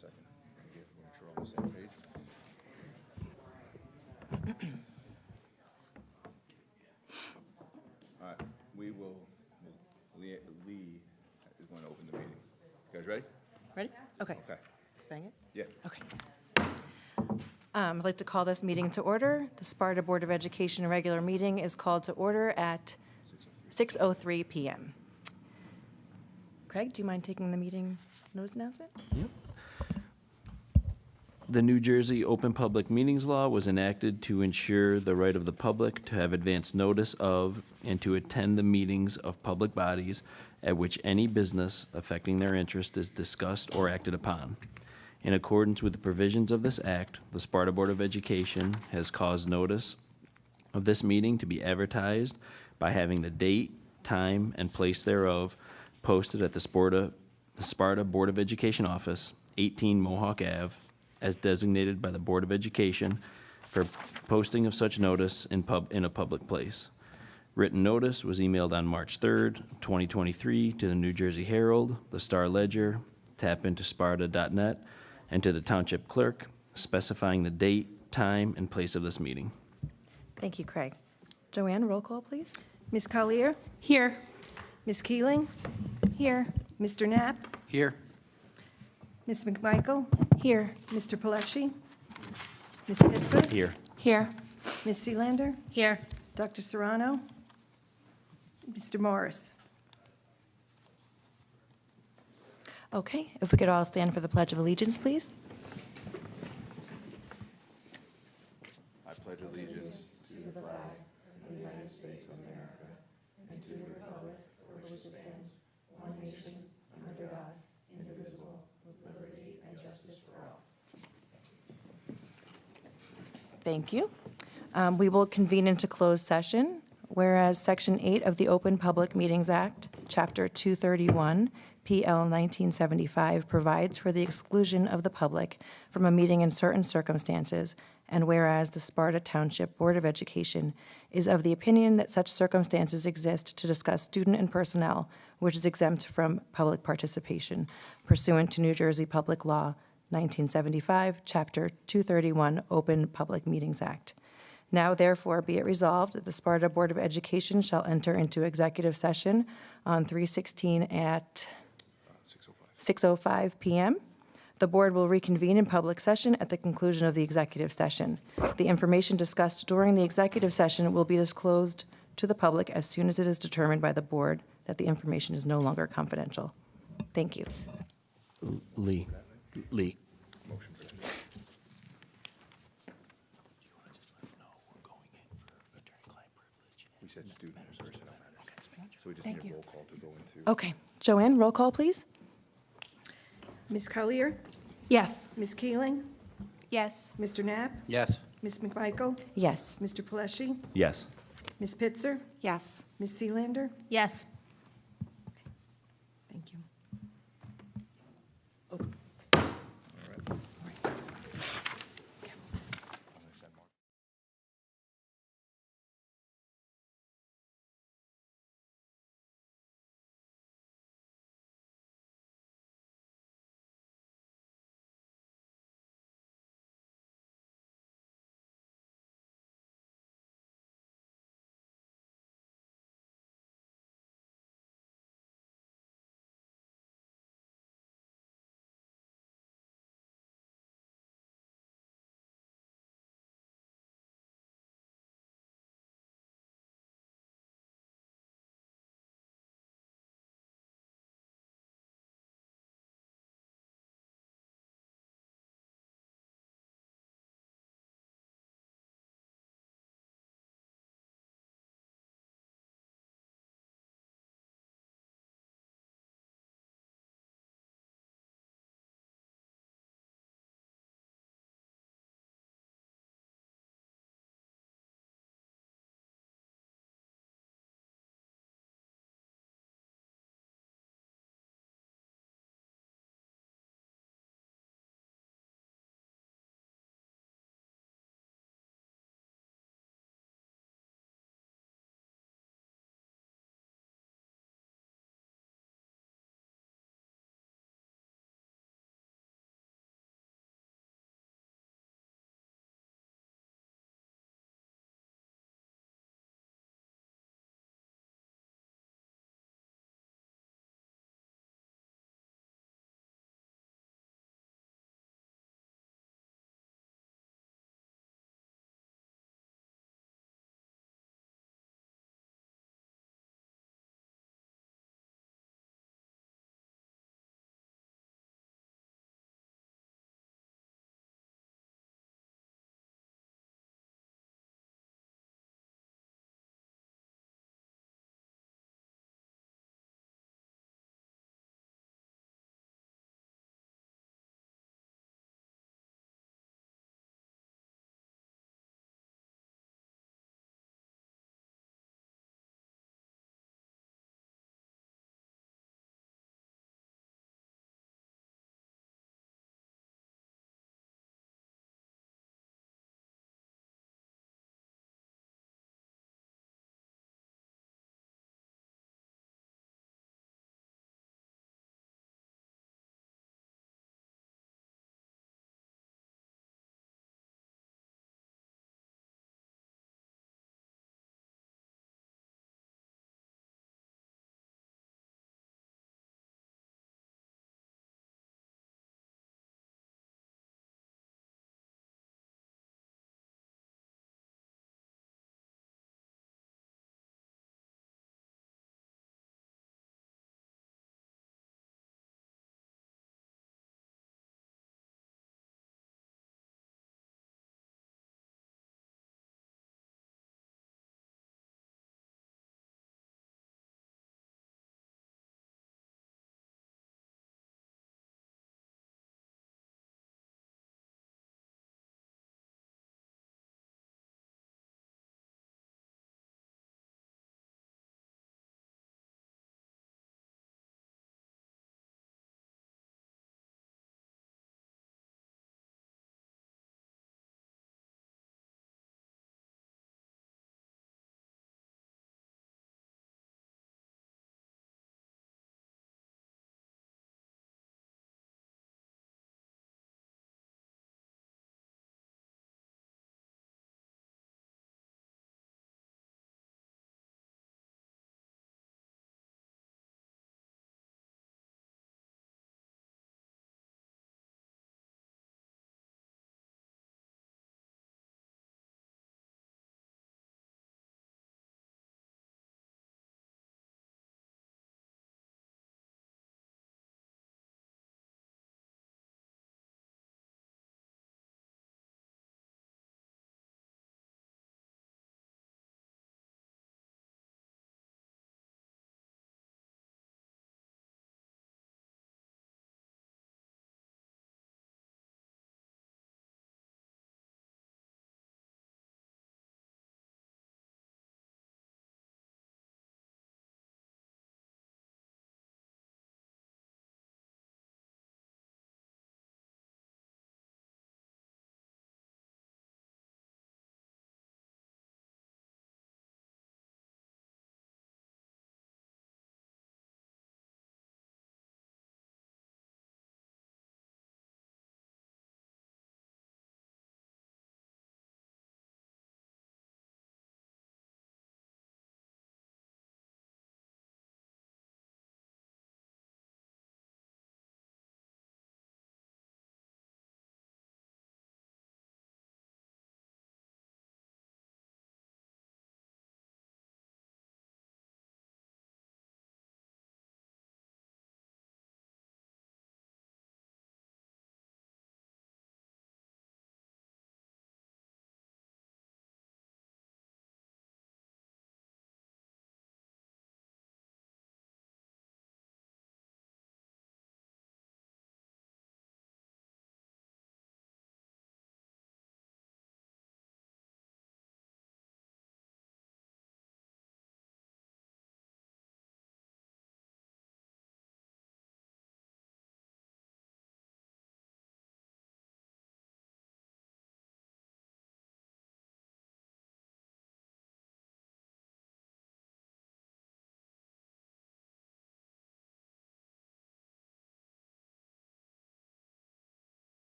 second. Make sure we're all on the same page. All right, Lee is going to open the meeting. You guys ready? Ready? Okay. Okay. Bang it? Yeah. Okay. I'd like to call this meeting to order. The Sparta Board of Education regular meeting is called to order at 6:03 p.m. Craig, do you mind taking the meeting notice announcement? Yep. The New Jersey Open Public Meetings Law was enacted to ensure the right of the public to have advance notice of and to attend the meetings of public bodies at which any business affecting their interest is discussed or acted upon. In accordance with the provisions of this act, the Sparta Board of Education has caused notice of this meeting to be advertised by having the date, time, and place thereof posted at the Sparta Board of Education office, 18 Mohawk Ave, as designated by the Board of Education for posting of such notice in a public place. Written notice was emailed on March 3rd, 2023 to the New Jersey Herald, the Star Ledger, tapintosparta.net, and to the Township Clerk, specifying the date, time, and place of this meeting. Thank you, Craig. Joanne, roll call, please. Ms. Collier? Here. Ms. Keeling? Here. Mr. Knapp? Here. Ms. McMichael? Here. Mr. Paleschi? Ms. Pitzer? Here. Here. Ms. Seelander? Here. Dr. Serrano? Mr. Morris? Okay, if we could all stand for the Pledge of Allegiance, please. I pledge allegiance to the flag of the United States of America and to the republic for which it stands, one nation, under God, indivisible, with liberty and justice for all. Thank you. We will convene into closed session, whereas Section 8 of the Open Public Meetings Act, Chapter 231, PL 1975, provides for the exclusion of the public from a meeting in certain circumstances, and whereas the Sparta Township Board of Education is of the opinion that such circumstances exist to discuss student and personnel, which is exempt from public participation pursuant to New Jersey Public Law 1975, Chapter 231, Open Public Meetings Act. Now, therefore, be it resolved that the Sparta Board of Education shall enter into executive session on 3/16 at 6:05 p.m. The board will reconvene in public session at the conclusion of the executive session. The information discussed during the executive session will be disclosed to the public as soon as it is determined by the board that the information is no longer confidential. Thank you. Lee. Motion for this. We said student and personnel matters. So we just Thank need a you. roll call to go into. Okay. Joanne, roll call, please. Ms. Collier? Yes. Ms. Keeling? Yes. Mr. Knapp? Yes. Ms. McMichael? Yes. Mr. Paleschi? Yes. Ms. Pitzer? Yes. Ms. Seelander? Yes. Thank you.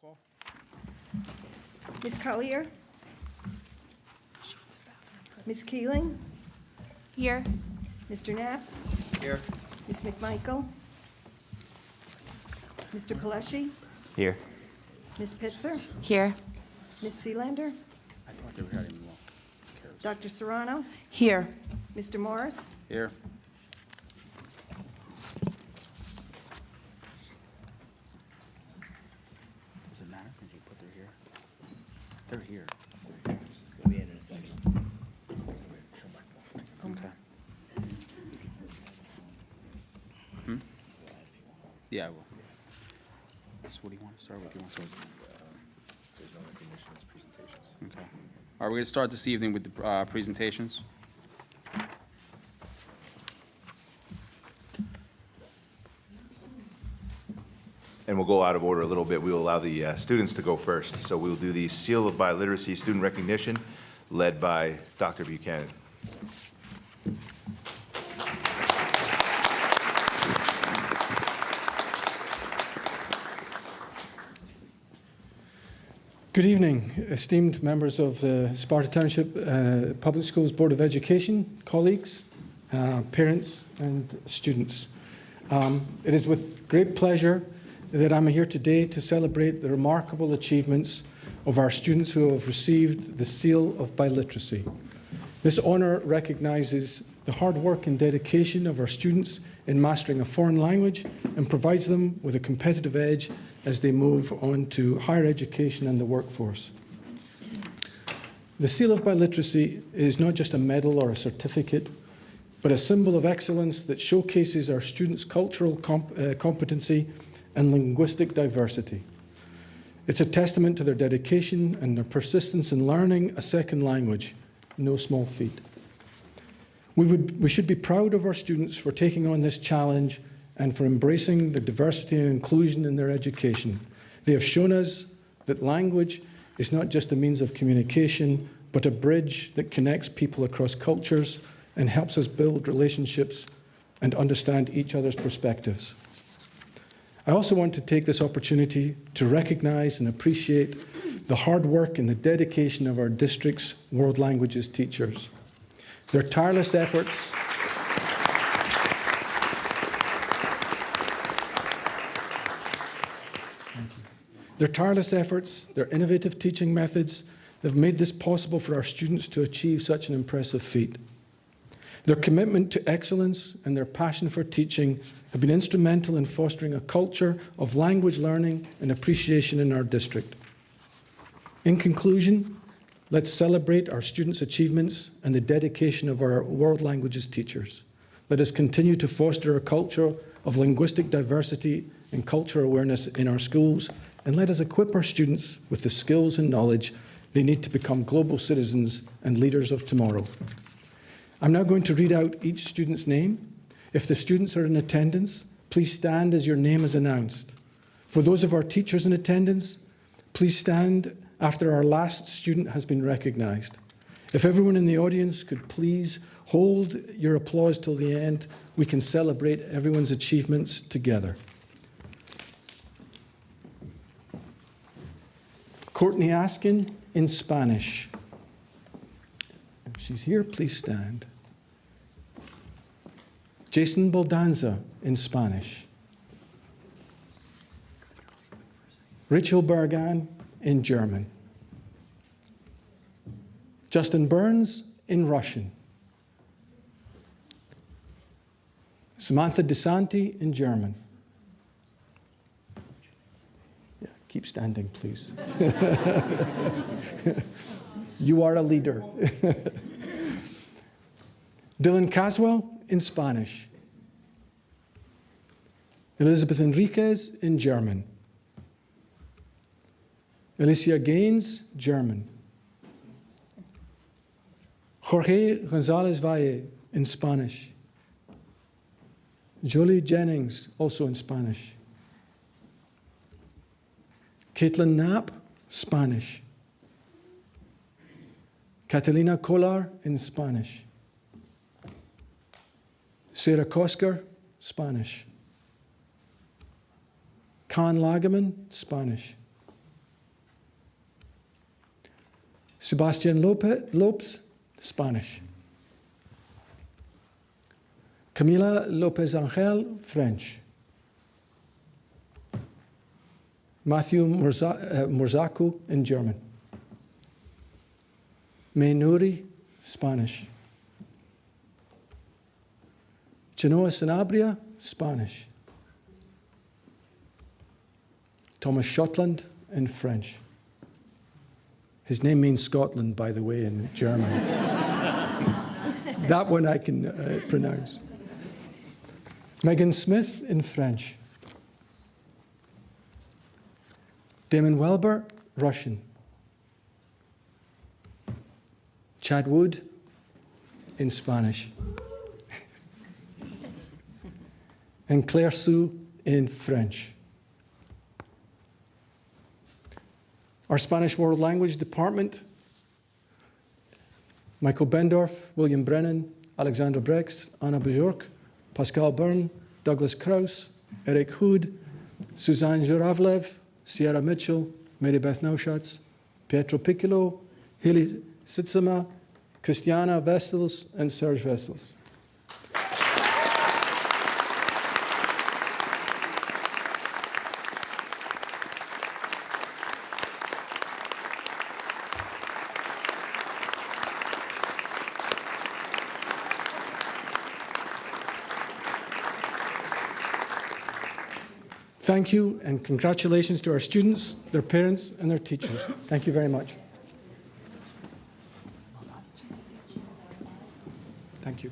call. Ms. Collier? Ms. Keeling? Here. Mr. Knapp? Here. Ms. McMichael? Mr. Kaleshi? Here. Ms. Pitzer? Here. Ms. Seelander? I thought they were here anymore. Dr. Serrano? Here. Mr. Morris? Here. Does it matter? Did you put her here? They're here. They'll be in a second. Okay. Hmm? Yeah, I will. So what do you want to start with? You want to start with? There's no recognitions, presentations. Okay. All right, we're going to start this evening with the presentations. And we'll go out of order a little bit. We will allow the students to go first. So we'll do the Seal of Biliteracy Student Recognition, led by Dr. Buchanan. Good evening, esteemed members of the Sparta Township Public Schools Board of Education, colleagues, parents, and students. It is with great pleasure that I'm here today to celebrate the remarkable achievements of our students who have received the Seal of Biliteracy. This honour recognises the hard work and dedication of our students in mastering a foreign language and provides them with a competitive edge as they move on to higher education and the workforce. The Seal of Biliteracy is not just a medal or a certificate, but a symbol of excellence that showcases our students' cultural competency and linguistic diversity. It's a testament to their dedication and their persistence in learning a second language, no small feat. We should be proud of our students for taking on this challenge and for embracing the diversity and inclusion in their education. They have shown us that language is not just a means of communication, but a bridge that connects people across cultures and helps us build relationships and understand each other's perspectives. I also want to take this opportunity to recognise and appreciate the hard work and the dedication of our district's world languages teachers. Their tireless efforts their innovative teaching methods have made this possible for our students to achieve such an impressive feat. Their commitment to excellence and their passion for teaching have been instrumental in fostering a culture of language learning and appreciation in our district. In conclusion, let's celebrate our students' achievements and the dedication of our world languages teachers. Let us continue to foster a culture of linguistic diversity and cultural awareness in our schools, and let us equip our students with the skills and knowledge they need to become global citizens and leaders of tomorrow. I'm now going to read out each student's name. If the students are in attendance, please stand as your name is announced. For those of our teachers in attendance, please stand after our last student has been recognized. If everyone in the audience could please hold your applause till the end, we can celebrate everyone's achievements together. Courtney Askin in Spanish. If she's here, please stand. Jason Baldanza in Spanish. Rachel Bergan in German. Justin Burns in Russian. Samantha DeSanti in German. Yeah, keep standing, please. You are a leader. Dylan Caswell in Spanish. Elizabeth Enriquez in German. Alicia Gaines, German. Jorge Gonzalez Valle in Spanish. Jolie Jennings, also in Spanish. Caitlin Knapp, Spanish. Catalina Collar in Spanish. Sarah Kosker, Spanish. Khan Lagerman, Spanish. Sebastian Lopes, Spanish. Camila Lopez Angel, French. Matthew Morzaku in German. Menuri, Spanish. Chenoa Sanabria, Spanish. Thomas Schottland in French. His name means Scotland, by the way, in German. That one I can pronounce. Megan Smith in French. Damon Welber, Russian. Chad Wood in Spanish. And Claire Sue in French. Our Spanish World Language Department, Michael Bendorf, William Brennan, Alexandra Brex, Anna Bajork, Pascal Byrne, Douglas Kraus, Eric Hood, Suzanne Juravlev, Sierra Mitchell, Mary Beth Nauschatz, Pietro Piccolo, Haley Sitsama, Christiana Vestels, and Serge Vestels. Thank you and congratulations to our students, their parents, and their teachers. Thank you very much. Thank you.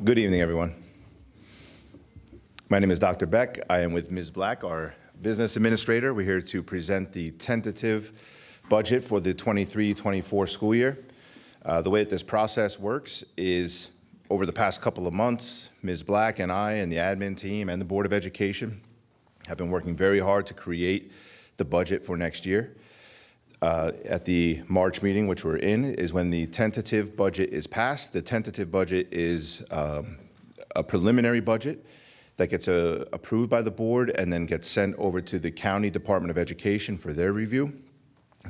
Good evening, everyone. My name is Dr. Beck. I am with Ms. Black, our business administrator. We're here to present the tentative budget for the 23-24 school year. The way that this process works is over the past couple of months, Ms. Black and I and the admin team and the Board of Education have been working very hard to create the budget for next year. At the March meeting, which we're in, is when the tentative budget is passed. The tentative budget is a preliminary budget that gets approved by the board and then gets sent over to the County Department of Education for their review.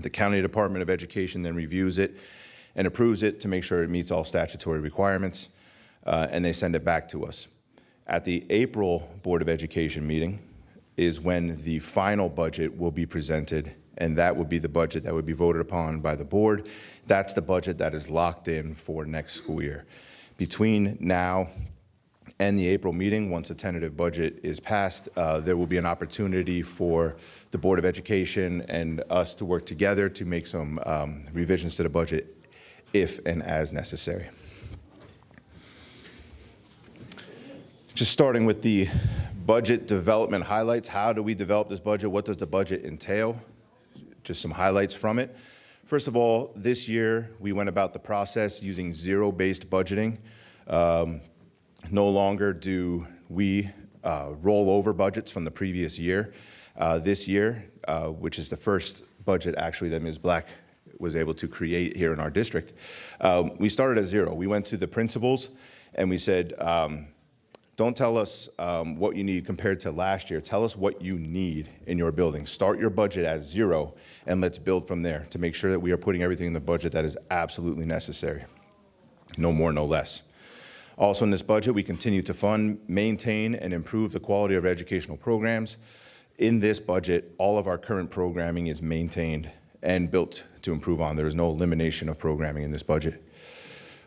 The County Department of Education then reviews it and approves it to make sure it meets all statutory requirements, and they send it back to us. At the April Board of Education meeting is when the final budget will be presented, and that would be the budget that would be voted upon by the board. That's the budget that is locked in for next school year. Between now and the April meeting, once the tentative budget is passed, there will be an opportunity for the Board of Education and us to work together to make some revisions to the budget if and as necessary. Just starting with the budget development highlights. How do we develop this budget? What does the budget entail? Just some highlights from it. First of all, this year we went about the process using zero-based budgeting. No longer do we roll over budgets from the previous year. This year, which is the first budget actually that Ms. Black was able to create here in our district, we started at zero. We went to the principals and we said, don't tell us what you need compared to last year. Tell us what you need in your building. Start your budget at zero, and let's build from there to make sure that we are putting everything in the budget that is absolutely necessary. No more, no less. Also in this budget, we continue to fund, maintain, and improve the quality of educational programs. In this budget, all of our current programming is maintained and built to improve on. There is no elimination of programming in this budget.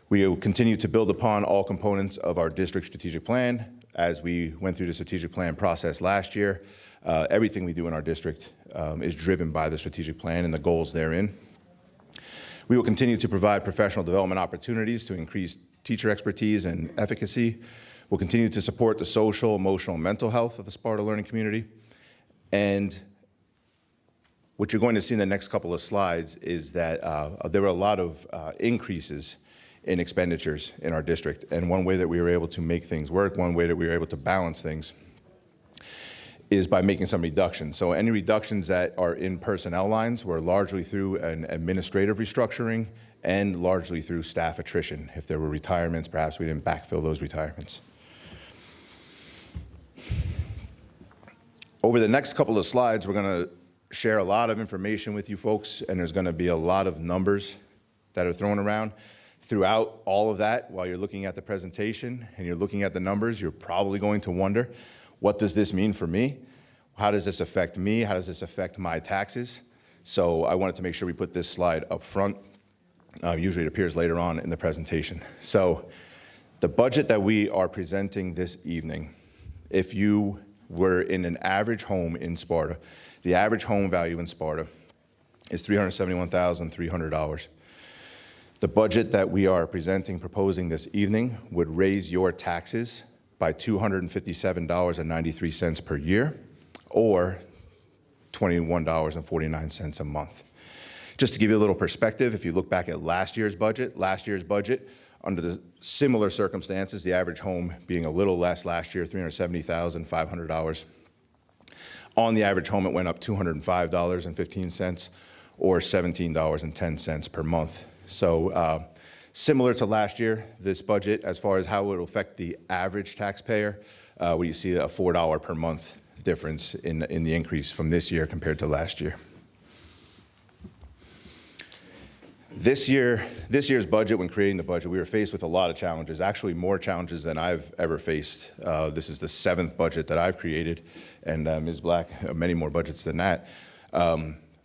We will continue to build upon all components of our district strategic plan. As we went through the strategic plan process last year, everything we do in our district is driven by the strategic plan and the goals therein. We will continue to provide professional development opportunities to increase teacher expertise and efficacy. We'll continue to support the social, emotional, and mental health of the Sparta learning community. And what you're going to see in the next couple of slides is that there were a lot of increases in expenditures in our district. And one way that we were able to make things work, one way that we were able to balance things, is by making some reductions. So any reductions that are in personnel lines were largely through an administrative restructuring and largely through staff attrition. If there were retirements, perhaps we didn't backfill those retirements. Over the next couple of slides, we're going to share a lot of information with you folks, and there's going to be a lot of numbers that are thrown around. Throughout all of that, while you're looking at the presentation and you're looking at the numbers, you're probably going to wonder, what does this mean for me? How does this affect me? How does this affect my taxes? So I wanted to make sure we put this slide up front. Usually it appears later on in the presentation. So the budget that we are presenting this evening, if you were in an average home in Sparta, the average home value in Sparta is $371,300. The budget that we are proposing this evening would raise your taxes by $257.93 per year, or $21.49 a month. Just to give you a little perspective, if you look back at last year's budget, under the similar circumstances, the average home being a little less last year, $370,500. On the average home, it went up $205.15, or $17.10 per month. So similar to last year, this budget, as far as how it will affect the average taxpayer, where you see a $4 per month difference in the increase from this year compared to last year. This year's budget, when creating the budget, we were faced with a lot of challenges, actually more challenges than I've ever faced. This is the 7th budget that I've created, and Ms. Black, many more budgets than that.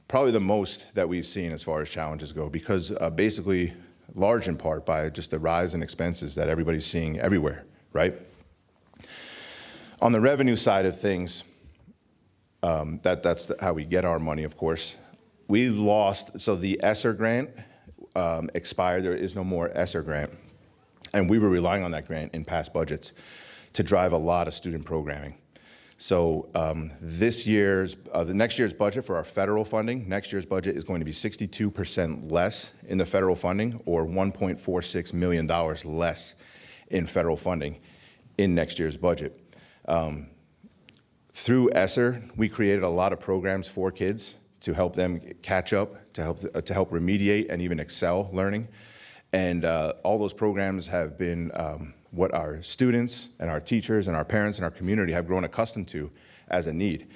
Probably the most that we've seen as far as challenges go, because basically, large in part by just the rise in expenses that everybody's seeing everywhere, right? On the revenue side of things, that's how we get our money, of course. We lost, so the ESSER grant expired. There is no more ESSER grant. And we were relying on that grant in past budgets to drive a lot of student programming. So the next year's budget for our federal funding, next year's budget is going to be 62% less in the federal funding, or $1.46 million less in federal funding in next year's budget. Through ESSER, we created a lot of programs for kids to help them catch up, to help remediate and even excel learning. And all those programs have been what our students and our teachers and our parents and our community have grown accustomed to as a need.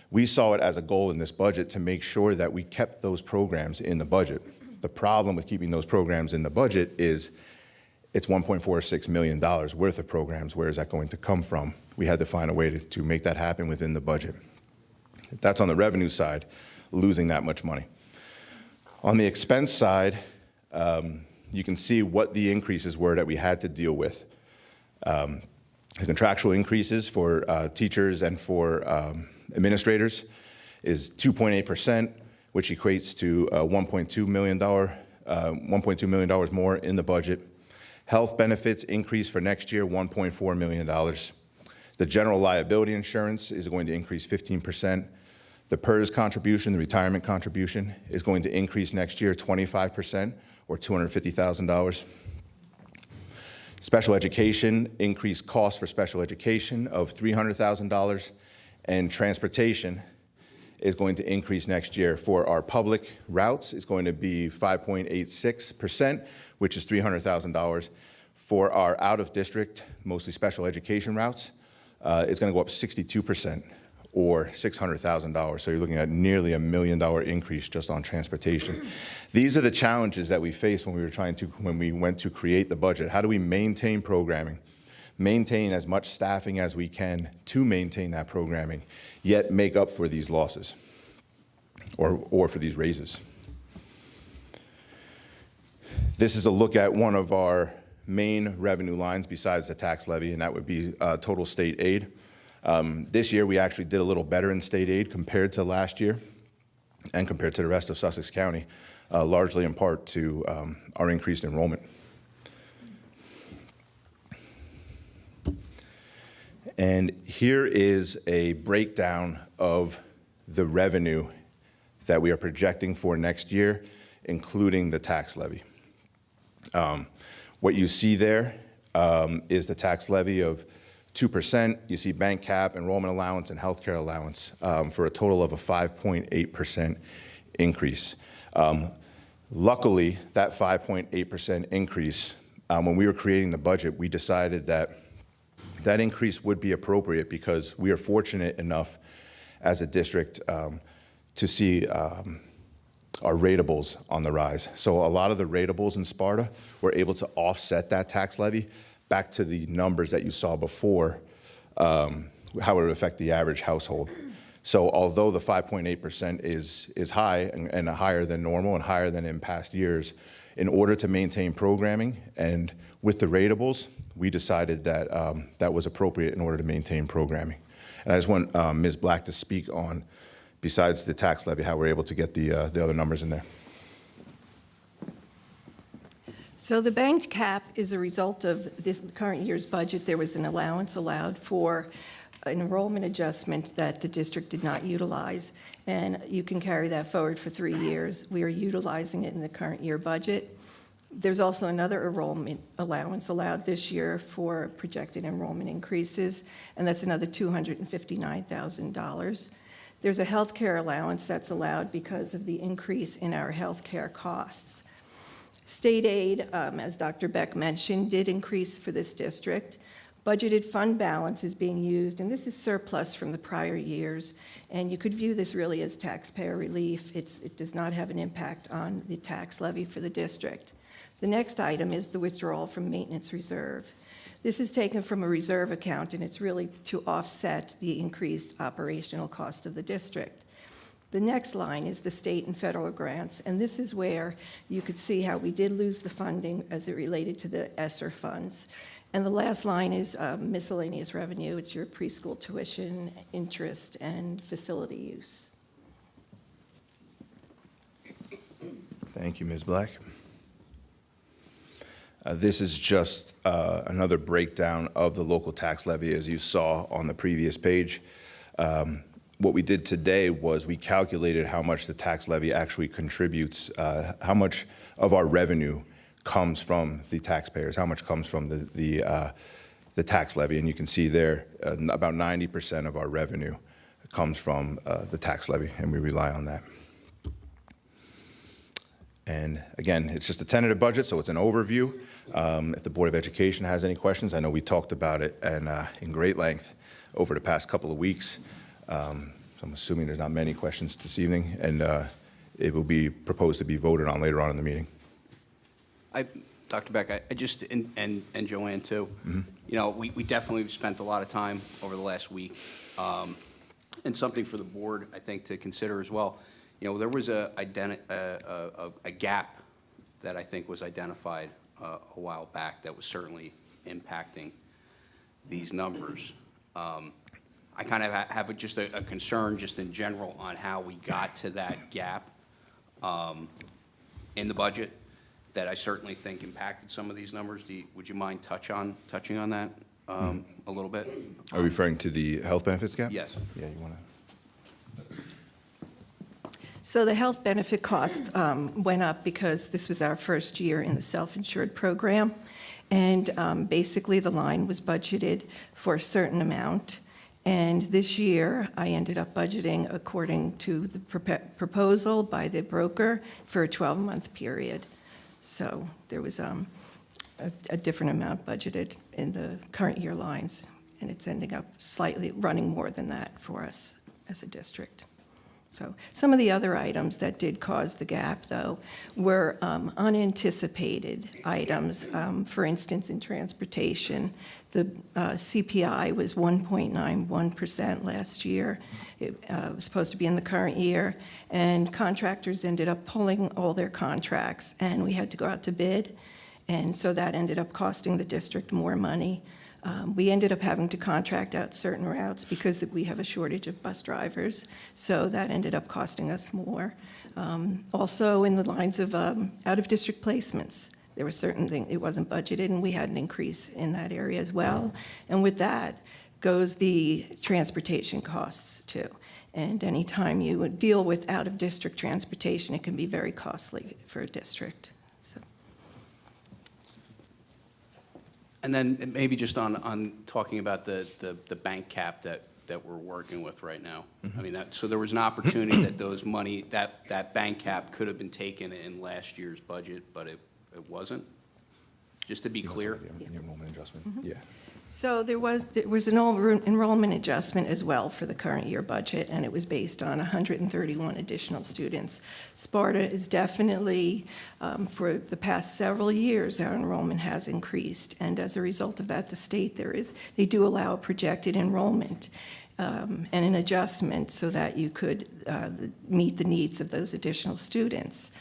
We saw it as a goal in this budget to make sure that we kept those programs in the budget. The problem with keeping those programs in the budget is it's $1.46 million worth of programs. Where is that going to come from? We had to find a way to make that happen within the budget. That's on the revenue side, losing that much money. On the expense side, you can see what the increases were that we had to deal with. The contractual increases for teachers and for administrators is 2.8%, which equates to $1.2 million more in the budget. Health benefits increase for next year, $1.4 million. The general liability insurance is going to increase 15%. The PERS contribution, the retirement contribution, is going to increase next year 25%, or $250,000. Special education, increased costs for special education of $300,000, and transportation is going to increase next year. For our public routes, it's going to be 5.86%, which is $300,000. For our out-of-district, mostly special education routes, it's going to go up 62%, or $600,000. So you're looking at nearly $1 million increase just on transportation. These are the challenges that we faced when we went to create the budget. How do we maintain programming, maintain as much staffing as we can to maintain that programming, yet make up for these losses or for these raises? This is a look at one of our main revenue lines besides the tax levy, and that would be total state aid. This year, we actually did a little better in state aid compared to last year and compared to the rest of Sussex County, largely in part to our increased enrollment. And here is a breakdown of the revenue that we are projecting for next year, including the tax levy. What you see there is the tax levy of 2%. You see bank cap, enrollment allowance, and healthcare allowance for a total of a 5.8% increase. Luckily, that 5.8% increase, when we were creating the budget, we decided that that increase would be appropriate because we are fortunate enough as a district to see our ratables on the rise. So a lot of the ratables in Sparta were able to offset that tax levy back to the numbers that you saw before, how it would affect the average household. So although the 5.8% is high and higher than normal and higher than in past years, in order to maintain programming and with the ratables, we decided that that was appropriate in order to maintain programming. And I just want Ms. Black to speak on, besides the tax levy, how we're able to get the other numbers in there. So the banked cap is a result of this current year's budget. There was an allowance allowed for an enrollment adjustment that the district did not utilize, and you can carry that forward for 3 years. We are utilizing it in the current year budget. There's also another enrollment allowance allowed this year for projected enrollment increases, and that's another $259,000. There's a health care allowance that's allowed because of the increase in our health care costs. State aid, as Dr. Beck mentioned, did increase for this district. Budgeted fund balance is being used, and this is surplus from the prior years, and you could view this really as taxpayer relief. It does not have an impact on the tax levy for the district. The next item is the withdrawal from maintenance reserve. This is taken from a reserve account, and it's really to offset the increased operational cost of the district. The next line is the state and federal grants, and this is where you could see how we did lose the funding as it related to the ESSER funds. And the last line is miscellaneous revenue. It's your preschool tuition, interest, and facility use. Thank you, Ms. Black. This is just another breakdown of the local tax levy, as you saw on the previous page. What we did today was we calculated how much the tax levy actually contributes, how much of our revenue comes from the taxpayers, how much comes from the tax levy. And you can see there, about 90% of our revenue comes from the tax levy, and we rely on that. And again, it's just a tentative budget, so it's an overview. If the Board of Education has any questions, I know we talked about it in great length over the past couple of weeks. So I'm assuming there's not many questions this evening, and it will be proposed to be voted on later on in the meeting. Dr. Beck, I just, and Joanne too, you know, we definitely spent a lot of time over the last week, and something for the board, I think, to consider as well. You know, there was a gap that I think was identified a while back that was certainly impacting these numbers. I kind of have just a concern just in general on how we got to that gap in the budget that I certainly think impacted some of these numbers. Would you mind touching on that a little bit? Are you referring to the health benefits gap? Yes. Yeah, you want to? So the health benefit costs went up because this was our first year in the self-insured program. And basically, the line was budgeted for a certain amount. And this year, I ended up budgeting according to the proposal by the broker for a 12-month period. So there was a different amount budgeted in the current year lines, and it's ending up slightly running more than that for us as a district. So some of the other items that did cause the gap, though, were unanticipated items. For instance, in transportation, the CPI was 1.91% last year. It was supposed to be in the current year, and contractors ended up pulling all their contracts, and we had to go out to bid, and so that ended up costing the district more money. We ended up having to contract out certain routes because we have a shortage of bus drivers, so that ended up costing us more. Also, in the lines of out-of-district placements, there were certain things, it wasn't budgeted, and we had an increase in that area as well. And with that goes the transportation costs, too. And anytime you deal with out-of-district transportation, it can be very costly for a district. So. And then maybe just on talking about the bank cap that we're working with right now. I mean, so there was an opportunity that those money, that bank cap could have been taken in last year's budget, but it wasn't? Just to be clear? The enrollment adjustment, yeah. So there was an enrollment adjustment as well for the current year budget, and it was based on 131 additional students. Sparta is definitely, for the past several years, our enrollment has increased, and as a result of that, the state they do allow a projected enrollment and an adjustment so that you could meet the needs of those additional students.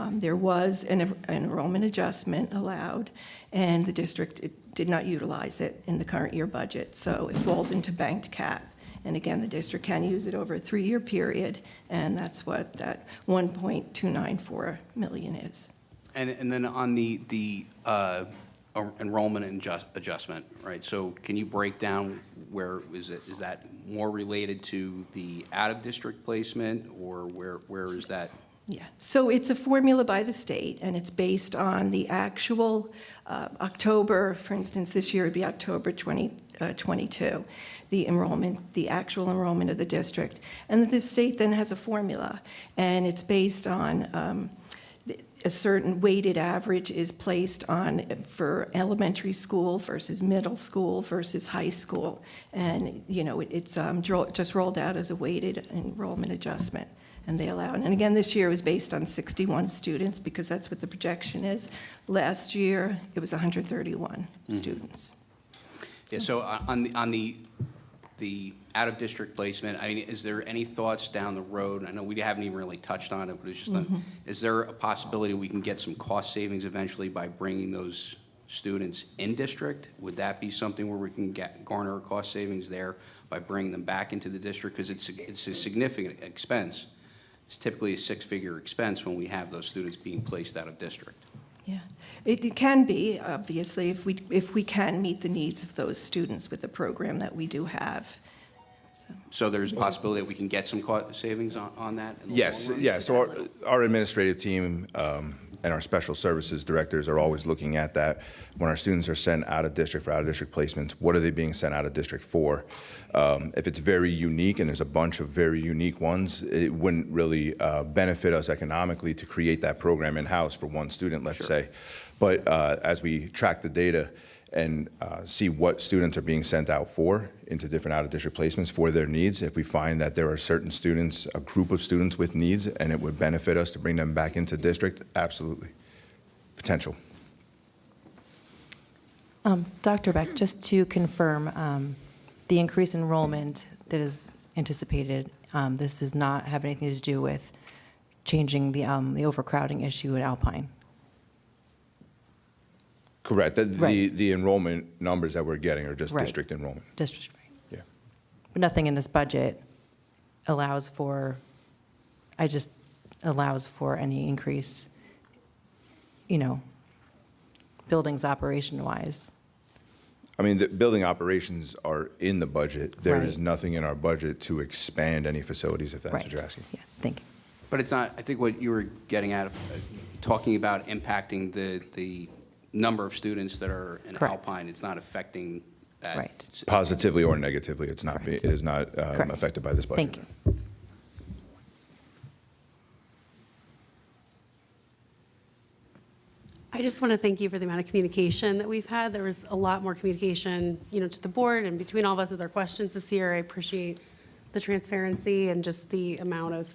There was an enrollment adjustment allowed, and the district did not utilize it in the current year budget, so it falls into banked cap. And again, the district can use it over a 3-year period, and that's what that 1.294 million is. And then on the enrollment and adjustment, right? So can you break down where is that more related to the out-of-district placement, or where is that? Yeah, so it's a formula by the state, and it's based on the actual October, for instance, this year would be October 2022, the actual enrollment of the district. And the state then has a formula, and it's based on a certain weighted average is placed on for elementary school versus middle school versus high school. And, you know, it's just rolled out as a weighted enrollment adjustment. And they allow it. And again, this year was based on 61 students because that's what the projection is. Last year, it was 131 students. Yeah, so on the out-of-district placement, I mean, is there any thoughts down the road? I know we haven't even really touched on it, but it's just, is there a possibility we can get some cost savings eventually by bringing those students in district? Would that be something where we can garner a cost savings there by bringing them back into the district? Because it's a significant expense. It's typically a 6-figure expense when we have those students being placed out of district. Yeah, it can be, obviously, if we can meet the needs of those students with the program that we do have. So there's a possibility that we can get some cost savings on that? In the Yes, long run? yeah, so our administrative team and our special services directors are always looking at that. When our students are sent out of district for out-of-district placements, what are they being sent out of district for? If it's very unique, and there's a bunch of very unique ones, it wouldn't really benefit us economically to create that program in-house for one student, let's say. But as we track the data and see what students are being sent out for into different out-of-district placements for their needs, if we find that there are certain students, a group of students with needs, and it would benefit us to bring them back into district, absolutely. Potential. Dr. Beck, just to confirm, the increased enrollment that is anticipated, this does not have anything to do with changing the overcrowding issue at Alpine. Correct. Right. The enrollment numbers that we're getting are just Right. district enrollment. District, right. Yeah. But nothing in this budget allows for any increase, buildings operation-wise. I mean, the building operations are in the budget. There is Right. nothing in our budget to expand any facilities, if that's what Right. you're asking. Yeah, thank you. But it's not, I think what you were getting at, talking about impacting the number of students that are in Correct. Alpine, it's not affecting that. Right. Positively or negatively, it Correct. is not Correct. affected by this budget. Thank you. I just want to thank you for the amount of communication that we've had. There was a lot more communication, to the board and between all of us with our questions this year. I appreciate the transparency and just the amount of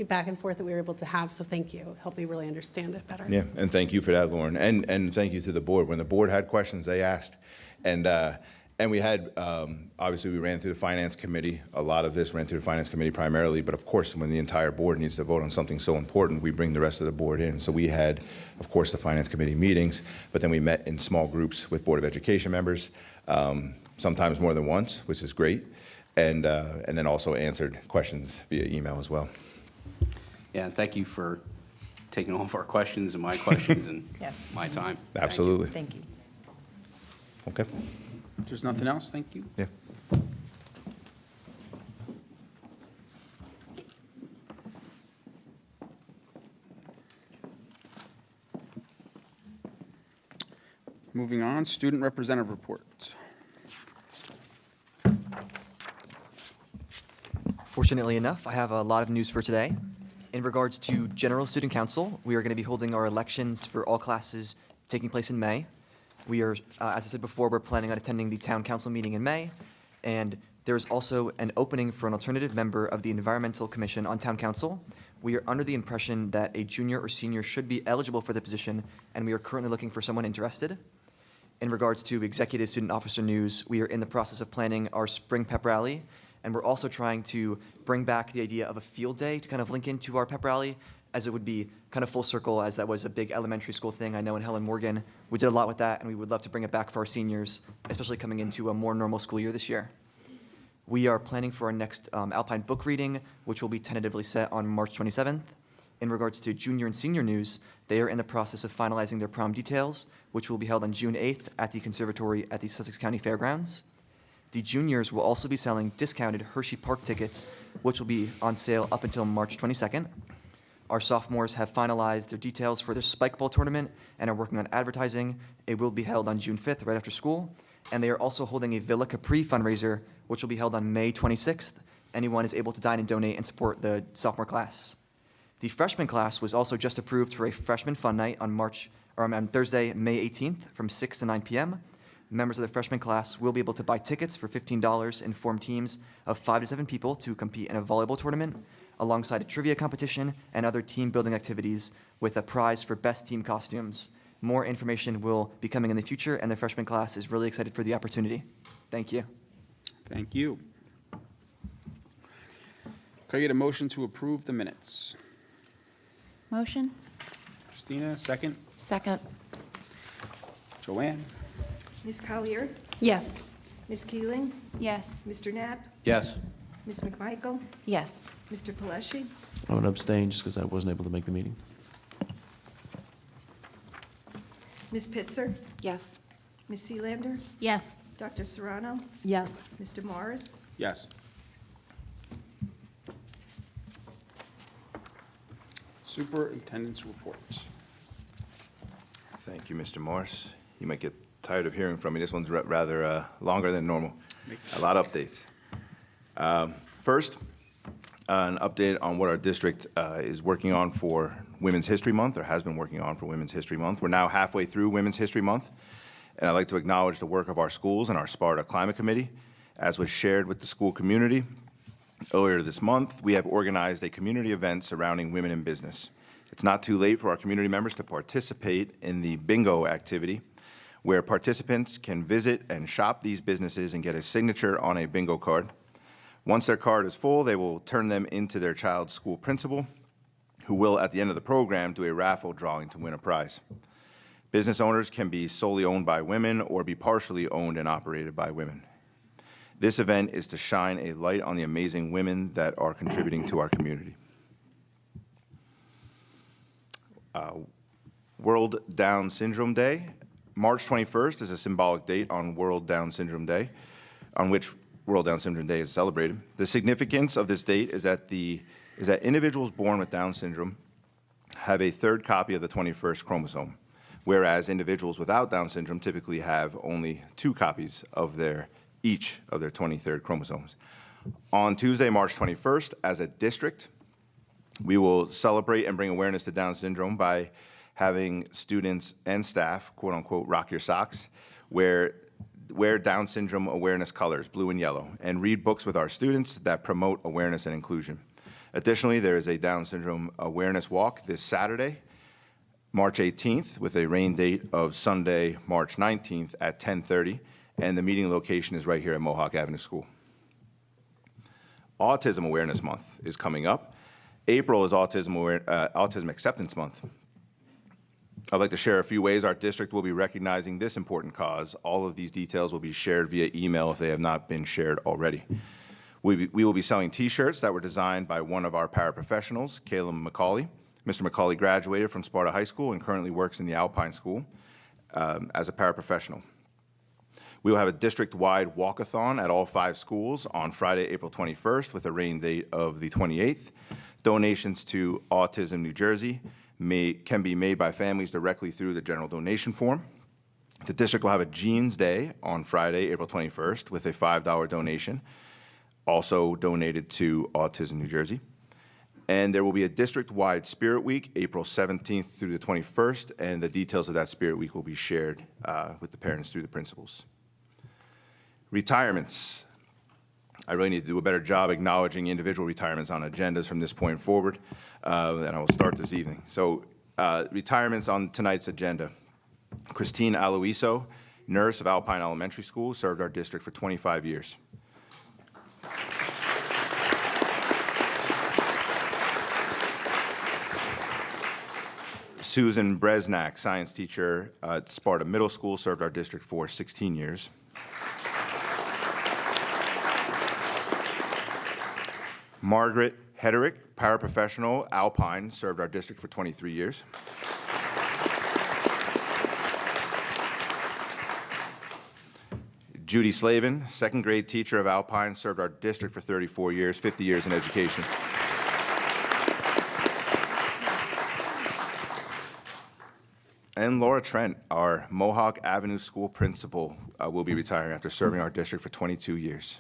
back and forth that we were able to have. So thank you. It helped me really understand it better. Yeah, and thank you for that, Lauren. And thank you to the board. When the board had questions, they asked. And we had, obviously, we ran through the Finance Committee. A lot of this ran through the Finance Committee primarily, but of course, when the entire board needs to vote on something so important, we bring the rest of the board in. So we had, of course, the Finance Committee meetings, but then we met in small groups with Board of Education members, sometimes more than once, which is great, and then also answered questions via email as well. Yeah, and thank you for taking all of our questions and my questions and Yes. my time. Absolutely. Thank you. Okay. If there's nothing else, thank you. Yeah. Moving on, student representative report. Fortunately enough, I have a lot of news for today. In regards to General Student Council, we are going to be holding our elections for all classes taking place in May. We are, as I said before, we're planning on attending the Town Council meeting in May, and there's also an opening for an alternative member of the Environmental Commission on Town Council. We are under the impression that a junior or senior should be eligible for the position, and we are currently looking for someone interested. In regards to executive student officer news, we are in the process of planning our spring pep rally, and we're also trying to bring back the idea of a field day to kind of link into our pep rally, as it would be kind of full circle, as that was a big elementary school thing. I know in Helen Morgan, we did a lot with that, and we would love to bring it back for our seniors, especially coming into a more normal school year this year. We are planning for our next Alpine book reading, which will be tentatively set on March 27th. In regards to junior and senior news, they are in the process of finalizing their prom details, which will be held on June 8th at the Conservatory at the Sussex County Fairgrounds. The juniors will also be selling discounted Hershey Park tickets, which will be on sale up until March 22nd. Our sophomores have finalized their details for their Spike Ball tournament and are working on advertising. It will be held on June 5th, right after school. And they are also holding a Villa Capri fundraiser, which will be held on May 26th. Anyone is able to dine and donate and support the sophomore class. The freshman class was also just approved for a freshman fun night on Thursday, May 18th from 6 to 9 p.m. Members of the freshman class will be able to buy tickets for $15 and form teams of 5 to 7 people to compete in a volleyball tournament, alongside a trivia competition and other team-building activities with a prize for best team costumes. More information will be coming in the future, and the freshman class is really excited for the opportunity. Thank you. Thank you. Can I get a motion to approve the minutes? Motion? Christina, second. Second. Joanne? Ms. Collier, Yes. Ms. Keeling, Yes. Mr. Knapp, Yes. Ms. McMichael, Yes. Mr. Pelesci, I'm going to abstain just because I wasn't able to make the meeting. Ms. Pitzer, Yes. Ms. Seelander, Yes. Dr. Serrano, Yes. Mr. Morris, Yes. Superintendent's report. Thank you, Mr. Morris. You might get tired of hearing from me. This one's rather longer than normal. A lot of updates. First, an update on what our district is working on for Women's History Month, or has been working on for Women's History Month. We're now halfway through Women's History Month, and I'd like to acknowledge the work of our schools and our Sparta Climate Committee. As was shared with the school community earlier this month, we have organized a community event surrounding women in business. It's not too late for our community members to participate in the bingo activity, where participants can visit and shop these businesses and get a signature on a bingo card. Once their card is full, they will turn them into their child's school principal, who will, at the end of the program, do a raffle drawing to win a prize. Business owners can be solely owned by women or be partially owned and operated by women. This event is to shine a light on the amazing women that are contributing to our community. World Down Syndrome Day. March 21st is a symbolic date on World Down Syndrome Day, on which World Down Syndrome Day is celebrated. The significance of this date is that individuals born with Down syndrome have a third copy of the 21st chromosome, whereas individuals without Down syndrome typically have only 2 copies of each of their 23rd chromosomes. On Tuesday, March 21st, as a district, we will celebrate and bring awareness to Down syndrome by having students and staff, quote unquote, rock your socks, where wear Down syndrome awareness colors, blue and yellow, and read books with our students that promote awareness and inclusion. Additionally, there is a Down syndrome awareness walk this Saturday, March 18th, with a rain date of Sunday, March 19th at 10:30, and the meeting location is right here at Mohawk Avenue School. Autism Awareness Month is coming up. April is Autism Acceptance Month. I'd like to share a few ways our district will be recognizing this important cause. All of these details will be shared via email if they have not been shared already. We will be selling T-shirts that were designed by one of our paraprofessionals, Caleb McCauley. Mr. McCauley graduated from Sparta High School and currently works in the Alpine School as a paraprofessional. We will have a district-wide walkathon at all 5 schools on Friday, April 21st, with a rain date of the 28th. Donations to Autism New Jersey can be made by families directly through the general donation form. The district will have a Jeans Day on Friday, April 21st, with a $5 donation, also donated to Autism New Jersey. And there will be a district-wide Spirit Week, April 17th through the 21st, and the details of that Spirit Week will be shared with the parents through the principals. Retirements. I really need to do a better job acknowledging individual retirements on agendas from this point forward, and I will start this evening. So retirements on tonight's agenda. Christine Aloiso, nurse of Alpine Elementary School, served our district for 25 years. Susan Bresnak, science teacher at Sparta Middle School, served our district for 16 years. Margaret Hederick, paraprofessional, Alpine, served our district for 23 years. Judy Slavin, second grade teacher of Alpine, served our district for 34 years, 50 years in education. And Laura Trent, our Mohawk Avenue School principal, will be retiring after serving our district for 22 years.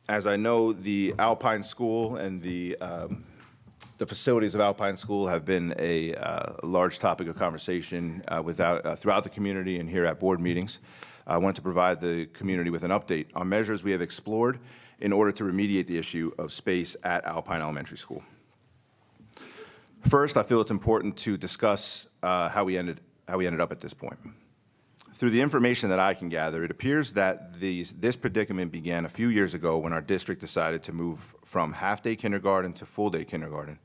As I know, the Alpine School and the facilities of Alpine School have been a large topic of conversation throughout the community and here at board meetings. I want to provide the community with an update on measures we have explored in order to remediate the issue of space at Alpine Elementary School. First, I feel it's important to discuss how we ended up at this point. Through the information that I can gather, it appears that this predicament began a few years ago when our district decided to move from half-day kindergarten to full-day kindergarten,